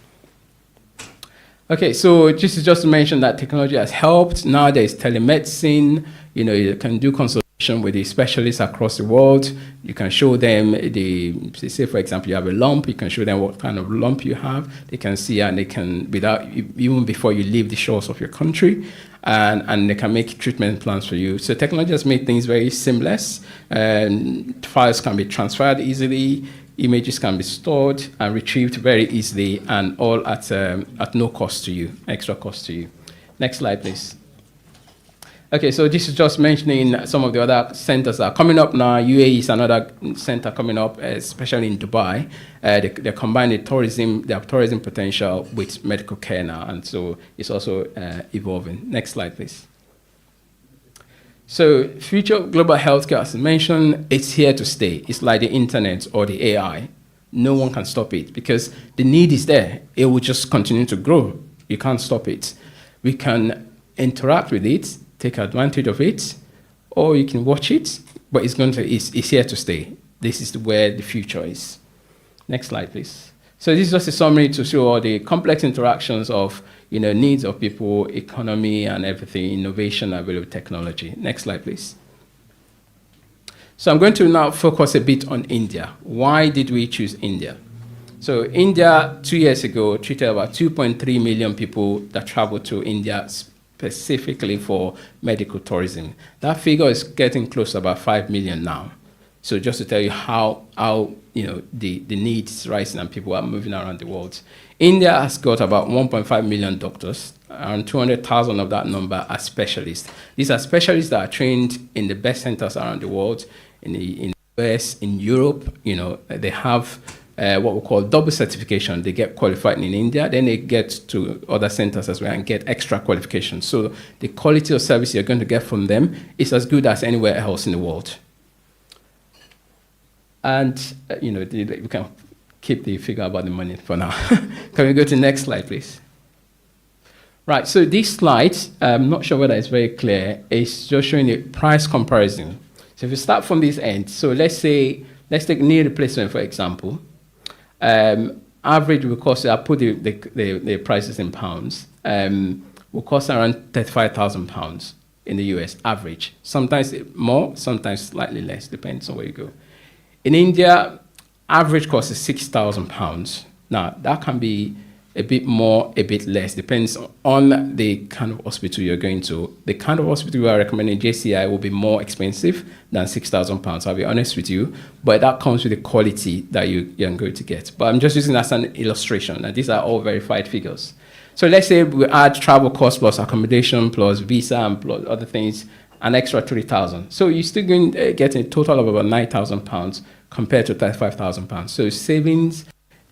Okay, so just to mention that technology has helped. Now there's telemedicine, you can do consultations with the specialists across the world. You can show them say for example you have a lump, you can show them what kind of lump you have. They can see and they can, even before you leave the shores of your country, and they can make treatment plans for you. So technology has made things very seamless. Files can be transferred easily, images can be stored and retrieved very easily, and all at no cost to you, extra cost to you. Next slide, please. Okay, so this is just mentioning some of the other centers that are coming up now. UAE is another center coming up, especially in Dubai. They combine they have tourism potential with medical care now, and so it's also evolving. Next slide, please. So future global healthcare, as mentioned, it's here to stay. It's like the internet or the AI. No one can stop it because the need is there. It will just continue to grow. You can't stop it. We can interact with it, take advantage of it, or you can watch it, but it's here to stay. This is where the future is. Next slide, please. So this is just a summary to show all the complex interactions of needs of people, economy, and everything, innovation, available technology. Next slide, please. So I'm going to now focus a bit on India. Why did we choose India? So India, 2 years ago, treated about 2.3 million people that traveled to India specifically for medical tourism. That figure is getting close to about 5 million now. So just to tell you how the needs rising and people are moving around the world. India has got about 1.5 million doctors, and 200,000 of that number are specialists. These are specialists that are trained in the best centers around the world, in the US, in Europe. They have what we call double certification. They get qualified in India, then they get to other centers as well and get extra qualifications. So the quality of service you're going to get from them is as good as anywhere else in the world. And, we can keep the figure about the money for now. Can we go to the next slide, please? Right, so this slide, I'm not sure whether it's very clear. It's just showing a price comparison. So if you start from this end, so let's take knee replacement, for example. Average will cost, I'll put the prices in pounds, will cost around £35,000 in the US, average. Sometimes more, sometimes slightly less, depends on where you go. In India, average cost is £6,000. Now, that can be a bit more, a bit less, depends on the kind of hospital you're going to. The kind of hospital we are recommending, JCI, will be more expensive than £6,000, I'll be honest with you, but that comes with the quality that you're going to get. But I'm just using that as an illustration, and these are all verified figures. So let's say we add travel cost plus accommodation plus visa and plus other things, an extra £3,000. So you're still going to get a total of about £9,000 compared to £35,000. So savings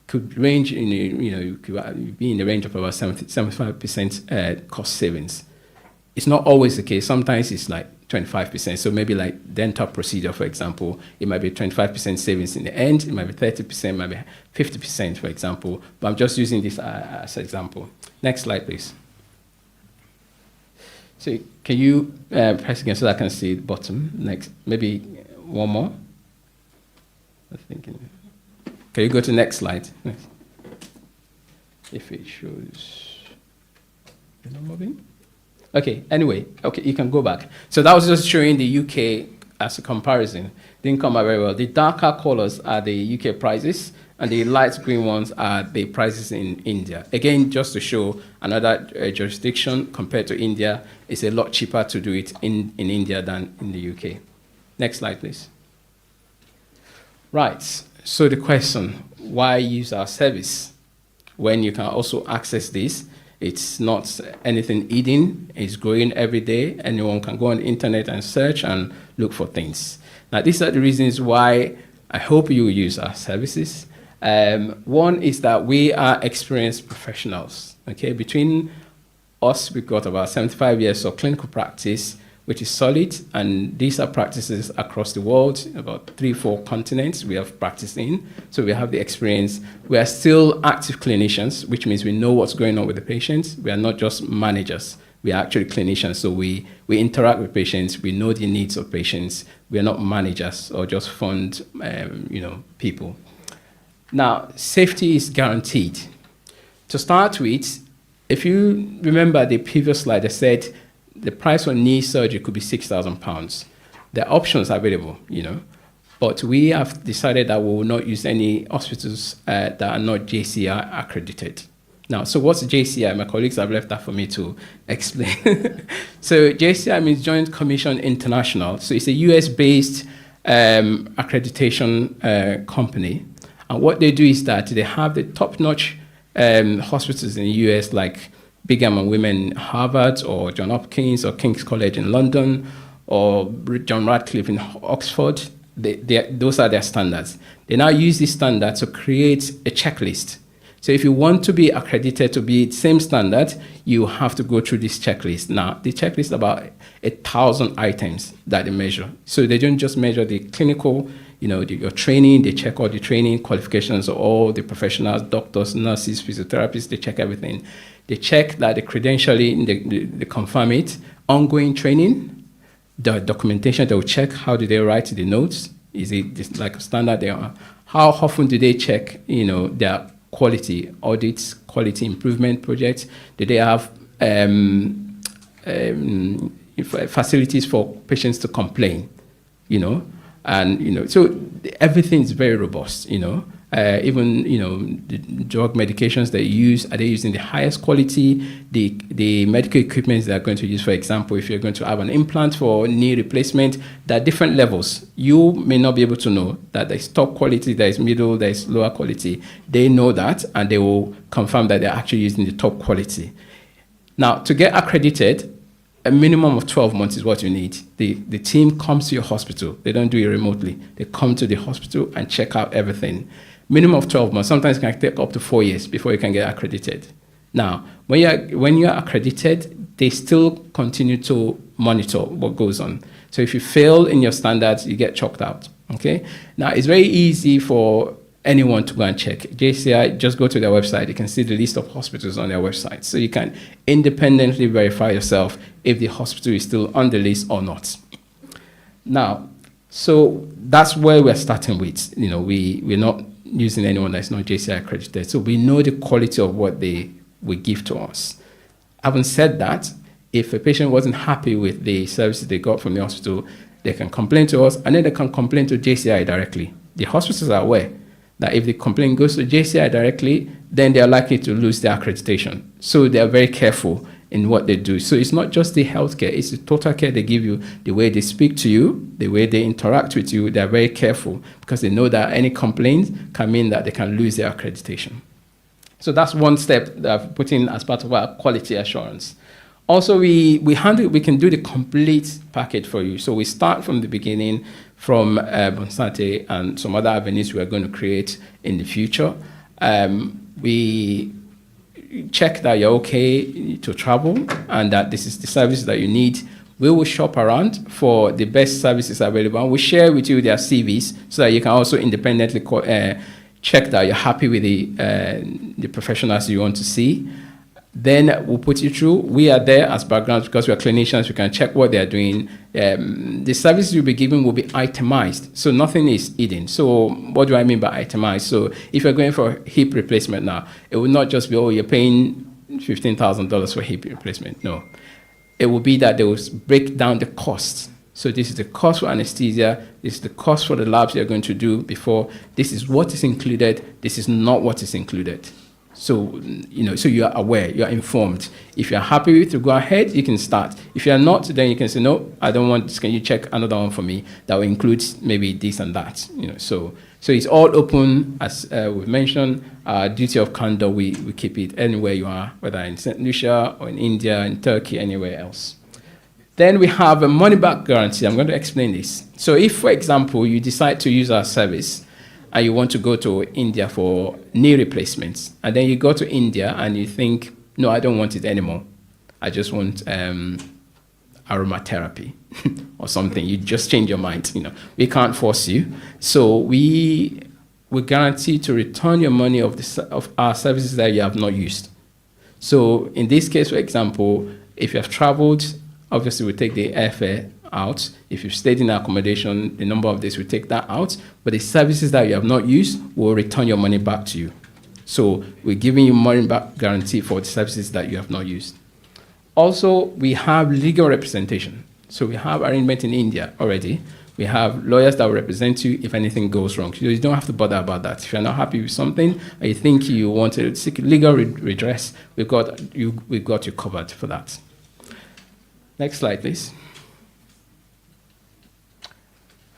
could range could be in the range of about 75% cost savings. It's not always the case. Sometimes it's like 25%. So maybe like dental procedure, for example, it might be 25% savings in the end. It might be 30%, might be 50%, for example. But I'm just using this as an example. Next slide, please. So can you press again so that I can see the bottom? Next, maybe one more. I'm thinking. Can you go to the next slide? Next. If it shows, you're not moving. Okay. Anyway, okay, you can go back. So that was just showing the UK as a comparison. Didn't come out very well. The darker colors are the UK prices, and the light green ones are the prices in India. Again, just to show another jurisdiction compared to India, it's a lot cheaper to do it in India than in the UK. Next slide, please. Right, so the question, why use our service when you can also access this? It's not anything hidden, it's growing every day. Anyone can go on the internet and search and look for things. Now, these are the reasons why I hope you will use our services. One is that we are experienced professionals. Okay, between us, we've got about 75 years of clinical practice, which is solid, and these are practices across the world, about 3-4 continents we have practiced in, so we have the experience. We are still active clinicians, which means we know what's going on with the patients. We are not just managers, we are actually clinicians, so we interact with patients, we know the needs of patients. We are not managers or just fund people. Now, safety is guaranteed. To start with, if you remember the previous slide, I said the price for knee surgery could be £6,000. There are options available, but we have decided that we will not use any hospitals that are not JCI-accredited. Now, so what's JCI? My colleagues have left that for me to explain. So JCI means Joint Commission International. So it's a US-based accreditation company. And what they do is that they have the top-notch hospitals in the US, like Brigham and Women Harvard, or Johns Hopkins, or King's College in London, or John Radcliffe in Oxford. Those are their standards. They now use this standard to create a checklist. So if you want to be accredited to be the same standard, you have to go through this checklist. Now, the checklist is about 1,000 items that they measure. So they don't just measure the clinical, your training. They check all the training qualifications of all the professionals, doctors, nurses, physiotherapists. They check everything. They check that the credentialing, they confirm it. Ongoing training, the documentation, they will check how do they write the notes. Is it just like a standard? How often do they check, their quality audits, quality improvement projects? Do they have facilities for patients to complain? And so everything is very robust. Even the drug medications they use, are they using the highest quality? The medical equipment they are going to use, for example, if you're going to have an implant for knee replacement, there are different levels. You may not be able to know that there's top quality, there's middle, there's lower quality. They know that, and they will confirm that they're actually using the top quality. Now, to get accredited, a minimum of 12 months is what you need. The team comes to your hospital. They don't do it remotely. They come to the hospital and check out everything. Minimum of 12 months. Sometimes it can take up to 4 years before you can get accredited. Now, when you're accredited, they still continue to monitor what goes on. So if you fail in your standards, you get chalked out. Okay. Now, it's very easy for anyone to go and check. JCI, just go to their website. You can see the list of hospitals on their website. So you can independently verify yourself if the hospital is still on the list or not. Now, so that's where we're starting with. We're not using anyone that's not JCI accredited. So we know the quality of what they will give to us. Having said that, if a patient wasn't happy with the services they got from the hospital, they can complain to us, and then they can complain to JCI directly. The hospitals are aware that if the complaint goes to JCI directly, then they are likely to lose their accreditation. So they are very careful in what they do. So it's not just the healthcare, it's the total care they give you, the way they speak to you, the way they interact with you. They're very careful because they know that any complaint can mean that they can lose their accreditation. So that's one step that I've put in as part of our quality assurance. Also, we can do the complete package for you. So we start from the beginning, from Bonsante and some other avenues we are going to create in the future. We check that you're okay to travel and that this is the service that you need. We will shop around for the best services available, and we share with you their CVs so that you can also independently check that you're happy with the professionals you want to see. Then we'll put you through. We are there as backgrounds because we are clinicians. We can check what they are doing. The services you'll be given will be itemized, so nothing is hidden. So what do I mean by itemized? So if you're going for hip replacement now, it will not just be, you're paying $15,000 for hip replacement. No. It will be that they will break down the costs. So this is the cost for anesthesia. This is the cost for the labs you're going to do before. This is what is included. This is not what is included. So, so you are aware, you are informed. If you're happy with it, go ahead, you can start. If you're not, then you can say, no, I don't want this. Can you check another one for me that will include maybe this and that? So it's all open, as we've mentioned. Duty of candor, we keep it anywhere you are, whether in Saint Lucia or in India, in Turkey, anywhere else. Then we have a money-back guarantee. I'm going to explain this. So if, for example, you decide to use our service, and you want to go to India for knee replacements, and then you go to India and you think, no, I don't want it anymore. I just want aromatherapy or something. You just change your mind. We can't force you. So we guarantee to return your money of our services that you have not used. So in this case, for example, if you have traveled, obviously we take the airfare out. If you've stayed in accommodation, the number of days, we take that out. But the services that you have not used will return your money back to you. So we're giving you money back guarantee for the services that you have not used. Also, we have legal representation. So we have arrangement in India already. We have lawyers that will represent you if anything goes wrong. So you don't have to bother about that. If you're not happy with something or you think you want to seek legal redress, we've got you covered for that. Next slide, please.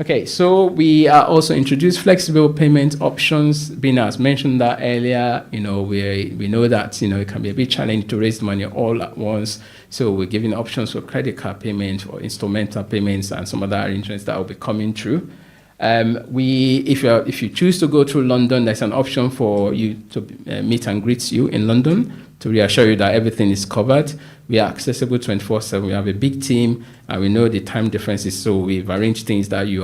Okay, so we also introduced flexible payment options. Bina has mentioned that earlier. We know that it can be a bit challenging to raise money all at once. So we're giving options for credit card payments, for instrumental payments, and some other arrangements that will be coming through. If you choose to go through London, there's an option for you to meet and greet you in London to reassure you that everything is covered. We are accessible 24/7. We have a big team, and we know the time differences, so we've arranged things that you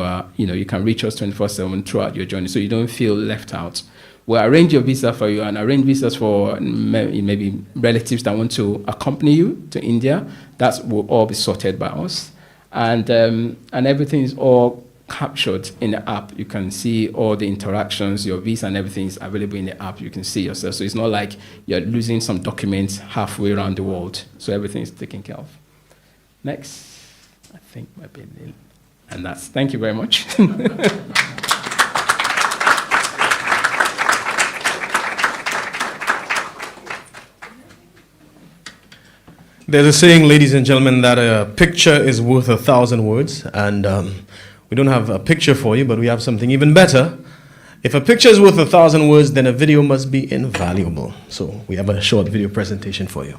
can reach us 24/7 throughout your journey, so you don't feel left out. We'll arrange your visa for you and arrange visas for maybe relatives that want to accompany you to India. That will all be sorted by us, and everything is all captured in the app. You can see all the interactions, your visa and everything is available in the app. You can see yourself. So it's not like you're losing some documents halfway around the world. So everything is taken care of. Next, I think might be, and that's, thank you very much. There's a saying, ladies and gentlemen, that a picture is worth 1,000 words, and we don't have a picture for you, but we have something even better. If a picture is worth 1,000 words, then a video must be invaluable. So we have a short video presentation for you.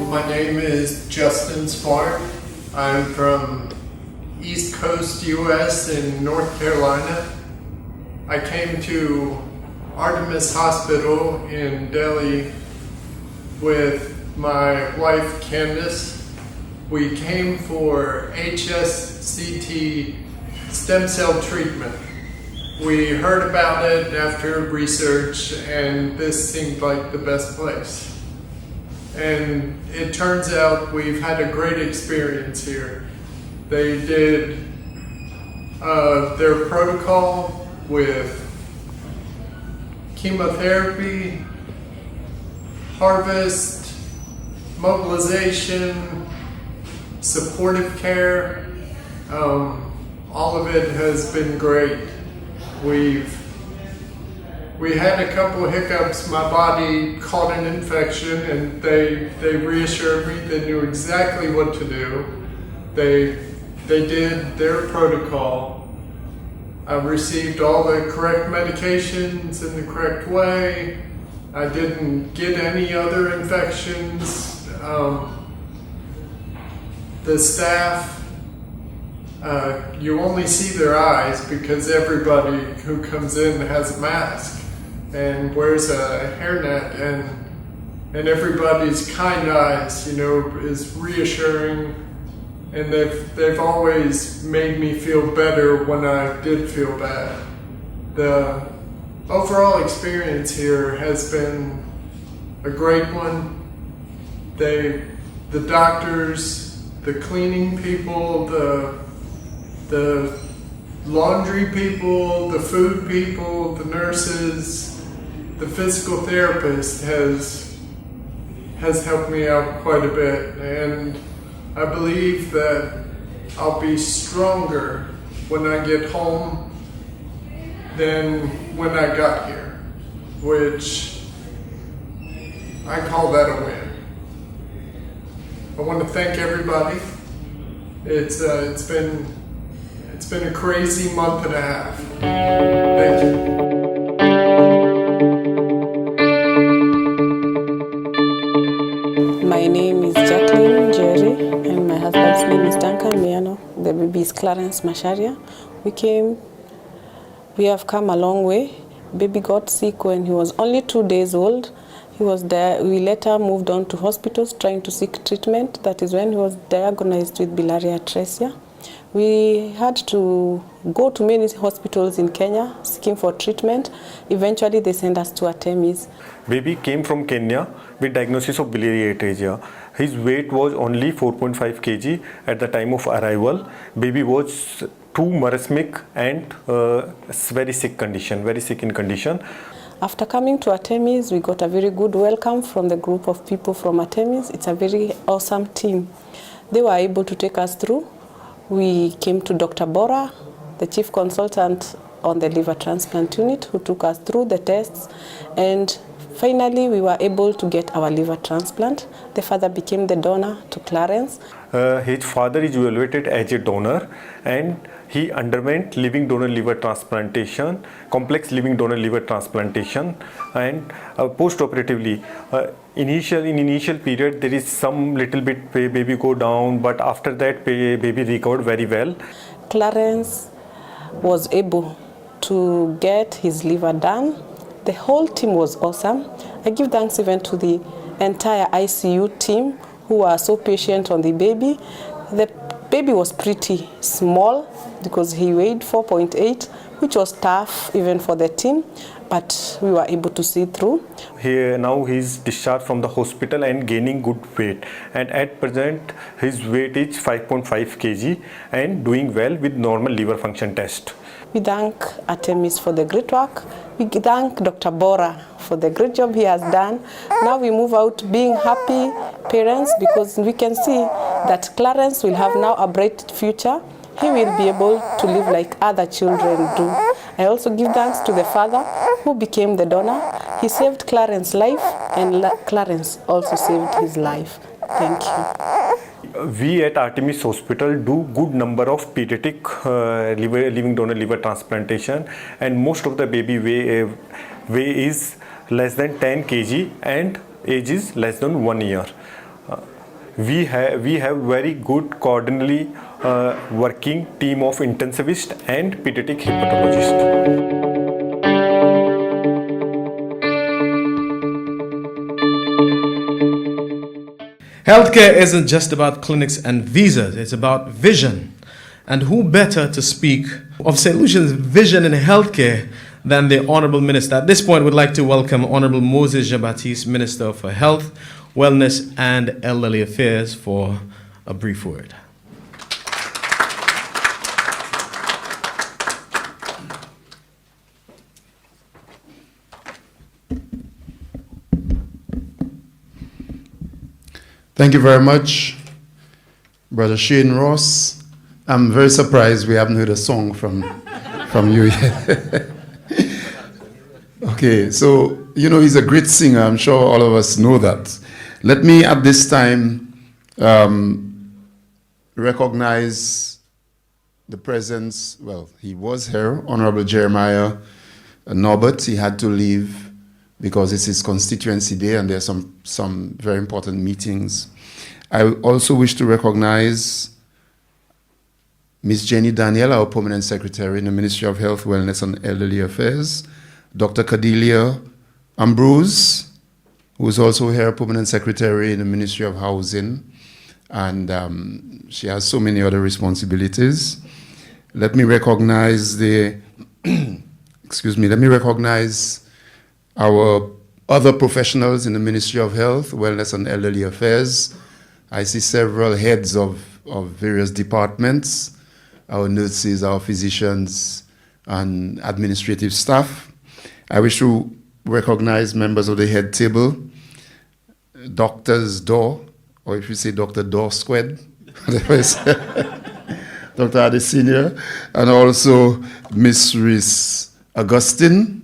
My name is Justin Smart. I'm from East Coast, US in North Carolina. I came to Artemis Hospital in Delhi with my wife Candace. We came for HSCT stem cell treatment. We heard about it after research, and this seemed like the best place. And it turns out we've had a great experience here. They did their protocol with chemotherapy, harvest, mobilization, supportive care. All of it has been great. We had a couple of hiccups. My body caught an infection, and they reassured me they knew exactly what to do. They did their protocol. I received all the correct medications in the correct way. I didn't get any other infections. The staff, you only see their eyes because everybody who comes in has a mask and wears a hairnet, and everybody's kind eyes, is reassuring, and they've always made me feel better when I did feel bad. The overall experience here has been a great one. The doctors, the cleaning people, the laundry people, the food people, the nurses, the physical therapist has helped me out quite a bit, and I believe that I'll be stronger when I get home than when I got here, which I call that a win. I want to thank everybody. It's been a crazy month and a half. Thank you. My name is Jacqueline Jerry, and my husband's name is Duncan Miano. The baby is Clarence Masharia. We have come a long way. Baby got sick when he was only 2 days old. He was there. We later moved on to hospitals trying to seek treatment. That is when he was diagnosed with biliary atresia. We had to go to many hospitals in Kenya seeking for treatment. Eventually, they sent us to Artemis. Baby came from Kenya with diagnosis of biliary atresia. His weight was only 4.5 kg at the time of arrival. Baby was too marasmic and very sick in condition. After coming to Artemis, we got a very good welcome from the group of people from Artemis. It's a very awesome team. They were able to take us through. We came to Dr. Bora, the chief consultant on the liver transplant unit, who took us through the tests, and finally we were able to get our liver transplant. The father became the donor to Clarence. His father is evaluated as a donor, and he underwent living donor liver transplantation, complex living donor liver transplantation, and post-operatively, in initial period there is some little bit baby go down, but after that baby recovered very well. Clarence was able to get his liver done. The whole team was awesome. I give thanks even to the entire ICU team who were so patient on the baby. The baby was pretty small because he weighed 4.8, which was tough even for the team, but we were able to see through. Now he's discharged from the hospital and gaining good weight, and at present his weight is 5.5 kg and doing well with normal liver function test. We thank Artemis for the great work. We thank Dr. Bora for the great job he has done. Now we move out being happy parents because we can see that Clarence will have now a bright future. He will be able to live like other children do. I also give thanks to the father who became the donor. He saved Clarence's life and Clarence also saved his life. Thank you. We at Artemis Hospital do good number of pediatric living donor liver transplantation, and most of the baby weight is less than 10 kg and age is less than 1 year. We have very good coordinately working team of intensivists and pediatric hepatologists. Healthcare isn't just about clinics and visas, it's about vision. And who better to speak of Saint Lucian's vision in healthcare than the Honorable Minister? At this point, we'd like to welcome Honorable Moses Jean-Baptiste, Minister for Health, Wellness and Elderly Affairs, for a brief word. Thank you very much, Brother Shane Ross. I'm very surprised we haven't heard a song from you yet. Okay, so, you know, he's a great singer. I'm sure all of us know that. Let me, at this time, recognize the presence, well, he was here, Honorable Jeremiah Norbert. He had to leave because it's his constituency day and there are some very important meetings. I also wish to recognize Ms. Jenny Daniel, our Permanent Secretary in the Ministry of Health, Wellness and Elderly Affairs, Dr. Cordelia Ambrose, who is also here, Permanent Secretary in the Ministry of Housing, and she has so many other responsibilities. Let me recognize our other professionals in the Ministry of Health, Wellness and Elderly Affairs. I see several heads of various departments, our nurses, our physicians, and administrative staff. I wish to recognize members of the head table, Doctors Door, or if you say Dr. Door Squad, Dr. Adi Senior, and also Miss Reese Augustine.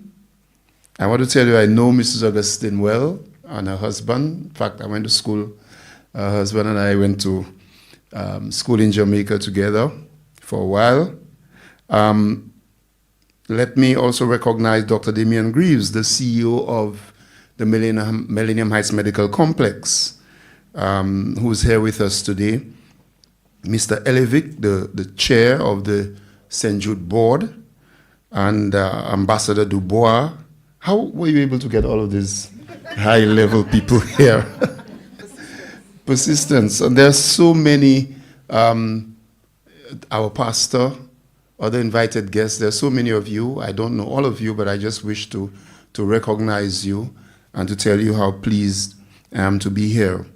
I want to tell you, I know Mrs. Augustine well and her husband. In fact, I went to school. Her husband and I went to school in Jamaica together for a while. Let me also recognize Dr. Damian Greaves, the CEO of the Millennium Heights Medical Complex, who's here with us today. Mr. Elevic, the chair of the St. Jude Board, and Ambassador Dubois. How were you able to get all of these high-level people here? Persistence. And there are so many, our pastor, other invited guests, there are so many of you. I don't know all of you, but I just wish to recognize you and to tell you how pleased I am to be here.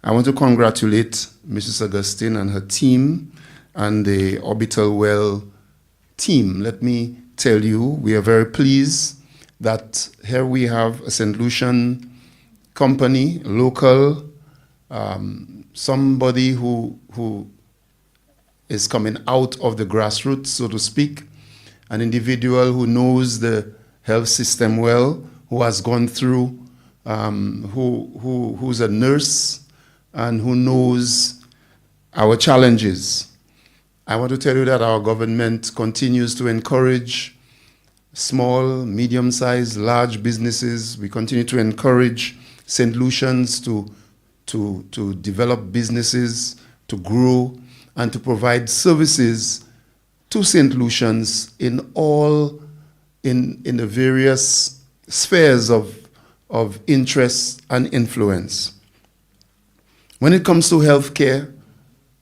I want to congratulate Mrs. Augustine and her team and the Orbital Well team. Let me tell you, we are very pleased that here we have a Saint Lucian company, local, somebody who is coming out of the grassroots, so to speak, an individual who knows the health system well, who has gone through, who's a nurse, and who knows our challenges. I want to tell you that our government continues to encourage small, medium-sized, large businesses. We continue to encourage Saint Lucians to develop businesses, to grow, and to provide services to Saint Lucians in the various spheres of interest and influence. When it comes to healthcare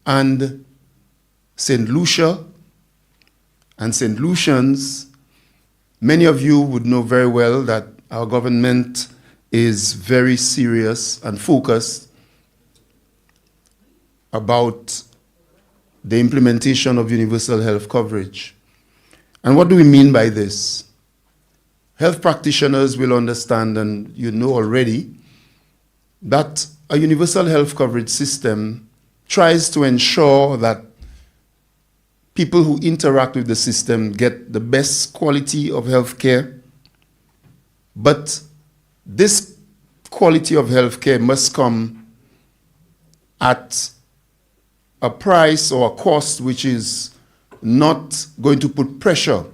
and Saint Lucia and Saint Lucians, many of you would know very well that our government is very serious and focused about the implementation of universal health coverage. And what do we mean by this? Health practitioners will understand, and you know already, that a universal health coverage system tries to ensure that people who interact with the system get the best quality of health care, but this quality of health care must come at a price or a cost which is not going to put pressure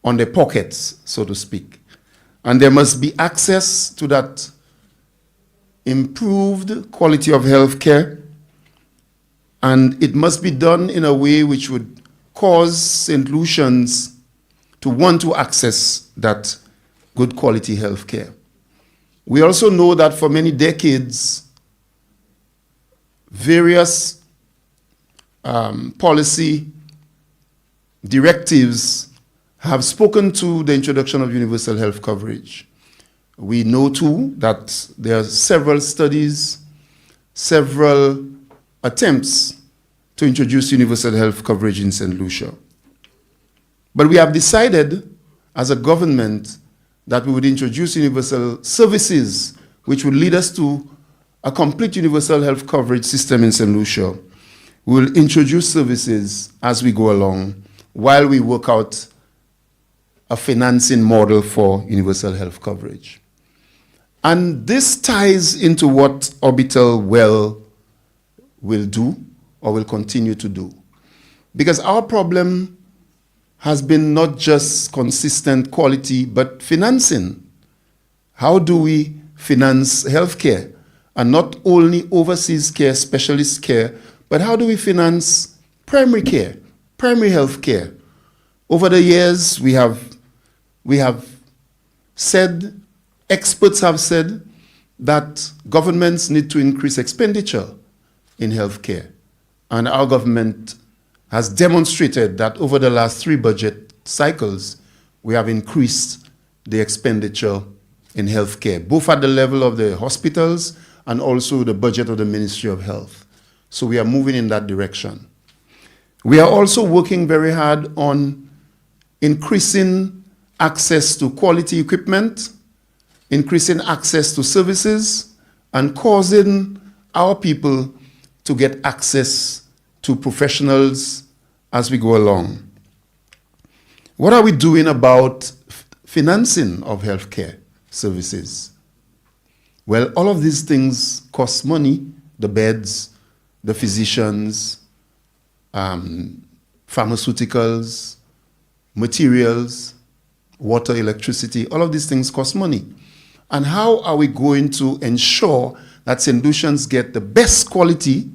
on their pockets, so to speak. And there must be access to that improved quality of health care, and it must be done in a way which would cause Saint Lucians to want to access that good quality health care. We also know that for many decades, various policy directives have spoken to the introduction of universal health coverage. We know too that there are several studies, several attempts to introduce universal health coverage in Saint Lucia. But we have decided as a government that we would introduce universal services which would lead us to a complete universal health coverage system in Saint Lucia. We will introduce services as we go along while we work out a financing model for universal health coverage. And this ties into what Orbital Well will do or will continue to do. Because our problem has been not just consistent quality, but financing. How do we finance healthcare? And not only overseas care, specialist care, but how do we finance primary care, primary health care? Over the years, we have said, experts have said, that governments need to increase expenditure in healthcare. And our government has demonstrated that over the last 3 budget cycles, we have increased the expenditure in healthcare, both at the level of the hospitals and also the budget of the Ministry of Health. So we are moving in that direction. We are also working very hard on increasing access to quality equipment, increasing access to services, and causing our people to get access to professionals as we go along. What are we doing about financing of healthcare services? Well, all of these things cost money: the beds, the physicians, pharmaceuticals, materials, water, electricity. All of these things cost money. And how are we going to ensure that Saint Lucians get the best quality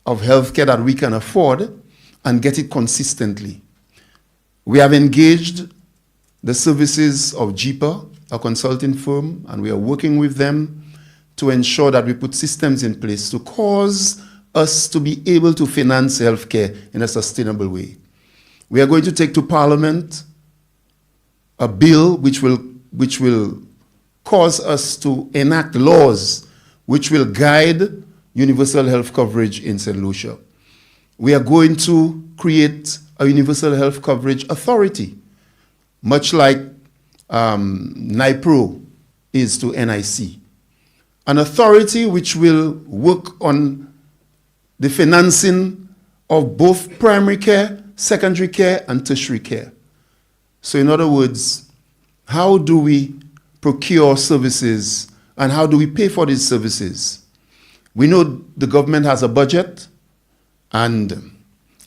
of healthcare that we can afford and get it consistently? We have engaged the services of JIPA, a consulting firm, and we are working with them to ensure that we put systems in place to cause us to be able to finance healthcare in a sustainable way. We are going to take to Parliament a bill which will cause us to enact laws which will guide universal health coverage in Saint Lucia. We are going to create a universal health coverage authority, much like NIPRO is to NIC. An authority which will work on the financing of both primary care, secondary care, and tertiary care. So in other words, how do we procure services and how do we pay for these services? We know the government has a budget, and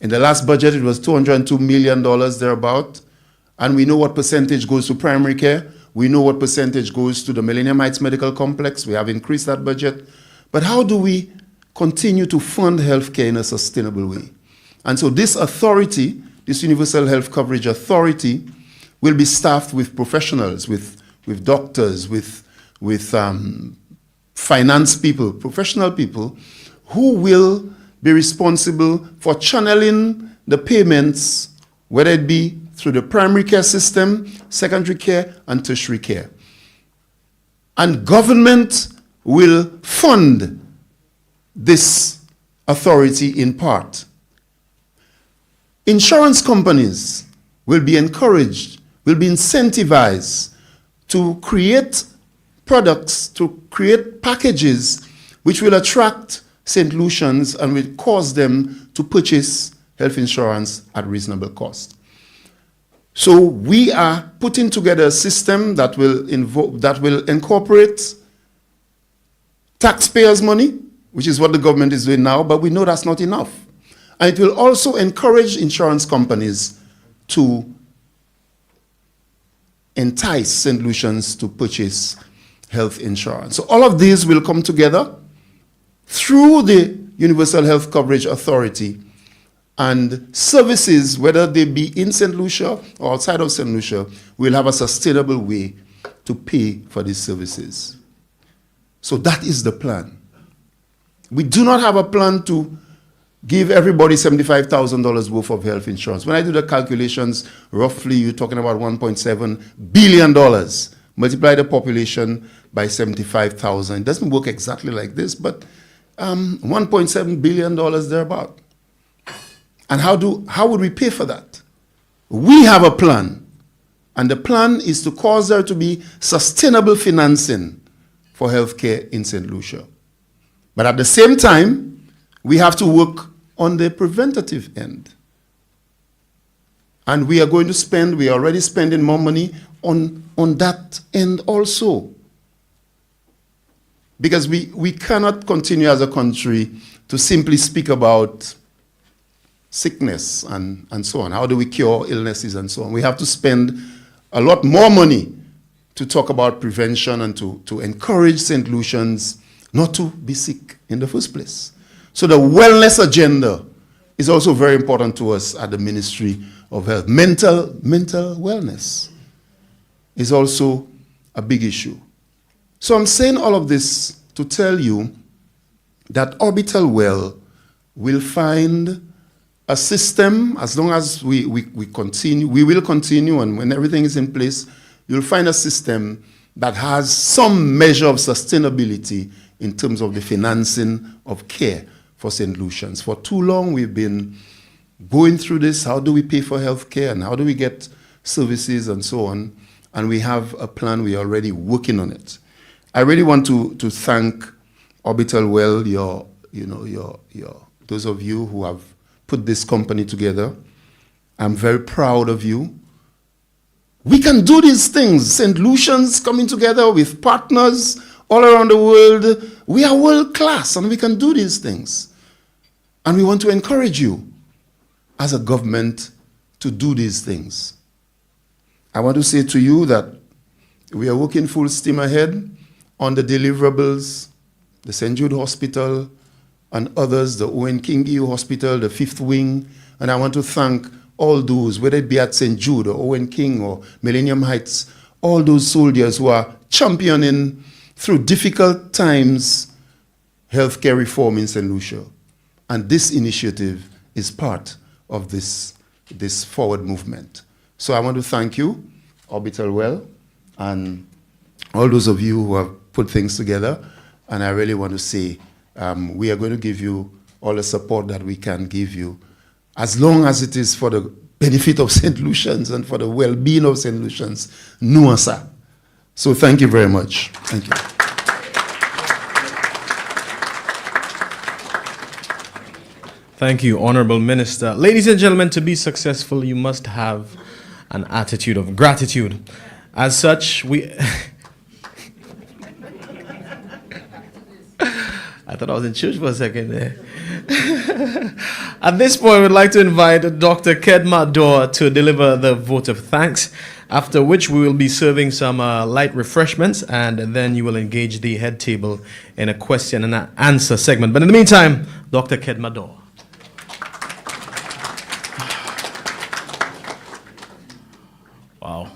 In the last budget, it was $202 million thereabout. And we know what percentage goes to primary care. We know what percentage goes to the Millennium Heights Medical Complex. We have increased that budget. But how do we continue to fund healthcare in a sustainable way? And so this authority, this Universal Health Coverage Authority, will be staffed with professionals, with doctors, with finance people, professional people, who will be responsible for channeling the payments, whether it be through the primary care system, secondary care, and tertiary care. And government will fund this authority in part. Insurance companies will be encouraged, will be incentivized to create products, to create packages which will attract Saint Lucians and will cause them to purchase health insurance at reasonable cost. So we are putting together a system that will incorporate taxpayers' money, which is what the government is doing now, but we know that's not enough. And it will also encourage insurance companies to entice Saint Lucians to purchase health insurance. So all of these will come together through the Universal Health Coverage Authority, and services, whether they be in Saint Lucia or outside of Saint Lucia, will have a sustainable way to pay for these services. So that is the plan. We do not have a plan to give everybody $75,000 worth of health insurance. When I do the calculations, roughly you're talking about $1.7 billion. Multiply the population by 75,000. It doesn't work exactly like this, but $1.7 billion thereabout. And how would we pay for that? We have a plan, and the plan is to cause there to be sustainable financing for healthcare in Saint Lucia. But at the same time, we have to work on the preventative end. And we are going to spend, we are already spending more money on that end also. Because we cannot continue as a country to simply speak about sickness and so on. How do we cure illnesses and so on? We have to spend a lot more money to talk about prevention and to encourage Saint Lucians not to be sick in the first place. So the wellness agenda is also very important to us at the Ministry of Health. Mental wellness is also a big issue. So I'm saying all of this to tell you that Orbital Well will find a system, as long as we continue, we will continue, and when everything is in place, you'll find a system that has some measure of sustainability in terms of the financing of care for Saint Lucians. For too long, we've been going through this. How do we pay for health care, and how do we get services and so on? And we have a plan. We are already working on it. I really want to thank Orbital Well, those of you who have put this company together. I'm very proud of you. We can do these things. Saint Lucians coming together with partners all around the world. We are world class and we can do these things. And we want to encourage you as a government to do these things. I want to say to you that we are working full steam ahead on the deliverables, the St. Jude Hospital, and others, the Owen Kingi Hospital, the Fifth Wing. And I want to thank all those, whether it be at St. Jude or Owen King or Millennium Heights, all those soldiers who are championing through difficult times healthcare reform in St. Lucia. And this initiative is part of this forward movement. So I want to thank you, Orbital Well, and all those of you who have put things together. And I really want to say, we are going to give you all the support that we can give you, as long as it is for the benefit of Saint Lucians and for the well-being of Saint Lucians. Nuasa. So thank you very much. Thank you. Thank you, Honorable Minister. Ladies and gentlemen, to be successful, you must have an attitude of gratitude. As such, I thought I was in church for a second there. At this point, we'd like to invite Dr. Kedma Dor to deliver the vote of thanks, after which we will be serving some light refreshments, and then you will engage the head table in a question and answer segment. But in the meantime, Dr. Kedma Dor. Wow.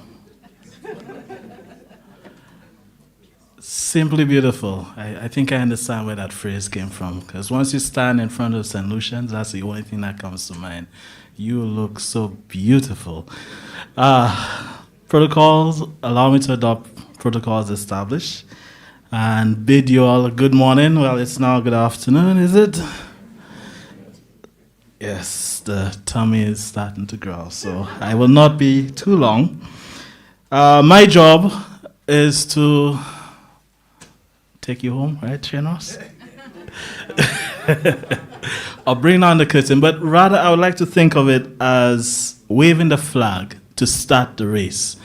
Simply beautiful. I think I understand where that phrase came from, because once you stand in front of Saint Lucians, that's the only thing that comes to mind. You look so beautiful. Protocols, allow me to adopt protocols established and bid you all a good morning. Well, it's now good afternoon, is it? Yes, the tummy is starting to growl, so I will not be too long. My job is to take you home, right, Shenos? I'll bring down the curtain, but rather I would like to think of it as waving the flag to start the race.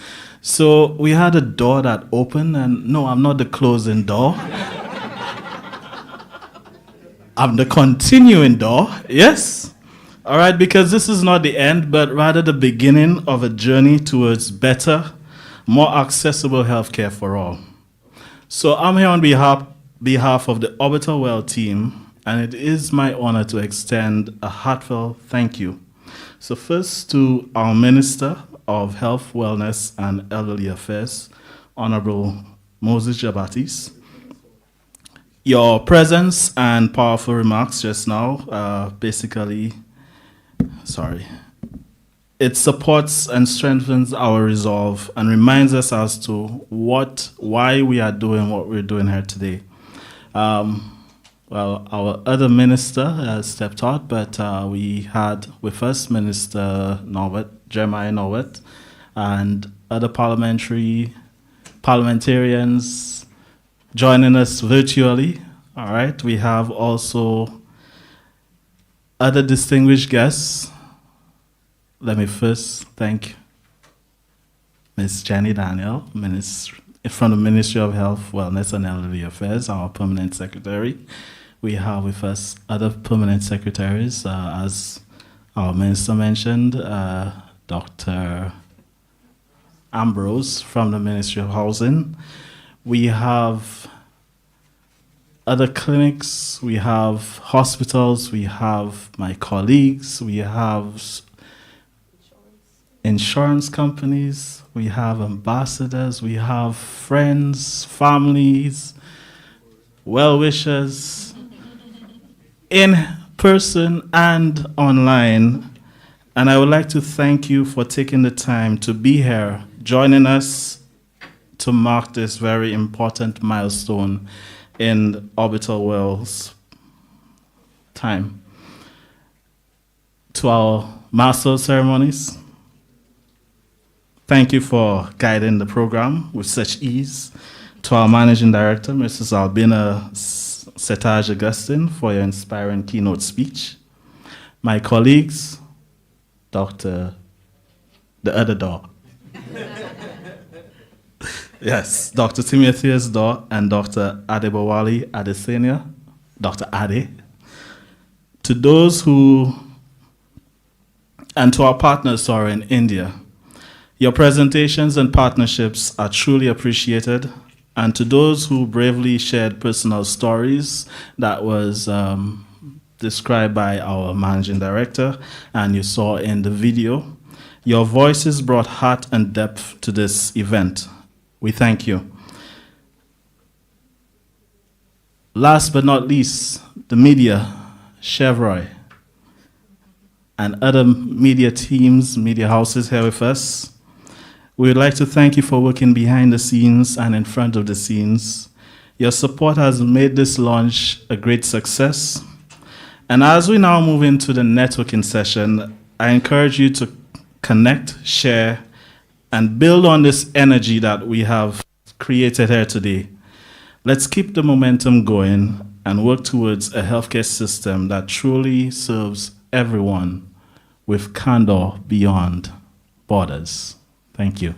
So we had a door that opened, and no, I'm not the closing door. I'm the continuing door, yes? All right, because this is not the end, but rather the beginning of a journey towards better, more accessible healthcare for all. So I'm here on behalf of the Orbital Well team, and it is my honor to extend a heartfelt thank you. So first to our Minister of Health, Wellness, and Elderly Affairs, Honorable Moses Jabatis. Your presence and powerful remarks just now it supports and strengthens our resolve and reminds us as to why we are doing what we're doing here today. Well, our other minister has stepped out, but we had with us Minister Jeremiah Norbert, and other parliamentarians joining us virtually. All right, we have also other distinguished guests. Let me first thank Ms. Jenny Daniel, from the Ministry of Health, Wellness, and Elderly Affairs, our permanent secretary. We have with us other permanent secretaries, as our minister mentioned, Dr. Ambrose from the Ministry of Housing. We have other clinics, we have hospitals, we have my colleagues, we have insurance companies, we have ambassadors, we have friends, families, well-wishers, in person and online. And I would like to thank you for taking the time to be here, joining us to mark this very important milestone in Orbital Well's time. To our master of ceremonies, thank you for guiding the program with such ease. To our managing director, Mrs. Albina Setage Augustine, for your inspiring keynote speech. My colleagues, the other Dor. Yes, Dr. Timotheus Dor and Dr. Adebowale Adesanya, Dr. Ade. To those and to our partners who are in India, your presentations and partnerships are truly appreciated. And to those who bravely shared personal stories that was described by our managing director and you saw in the video, your voices brought heart and depth to this event. We thank you. Last but not least, the media, Chevroy, and other media teams, media houses here with us. We would like to thank you for working behind the scenes and in front of the scenes. Your support has made this launch a great success. And as we now move into the networking session, I encourage you to connect, share, and build on this energy that we have created here today. Let's keep the momentum going and work towards a healthcare system that truly serves everyone with candor beyond borders. Thank you.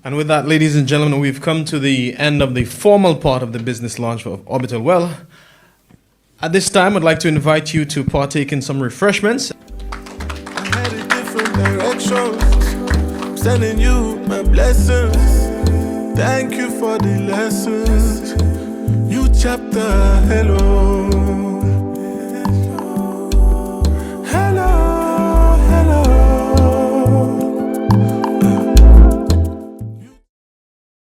And with that, ladies and gentlemen, we've come to the end of the formal part of the business launch of Orbital Well. At this time, I'd like to invite you to partake in some refreshments. I had a different direction. I'm sending you my blessings. Thank you for the lessons. New chapter, hello.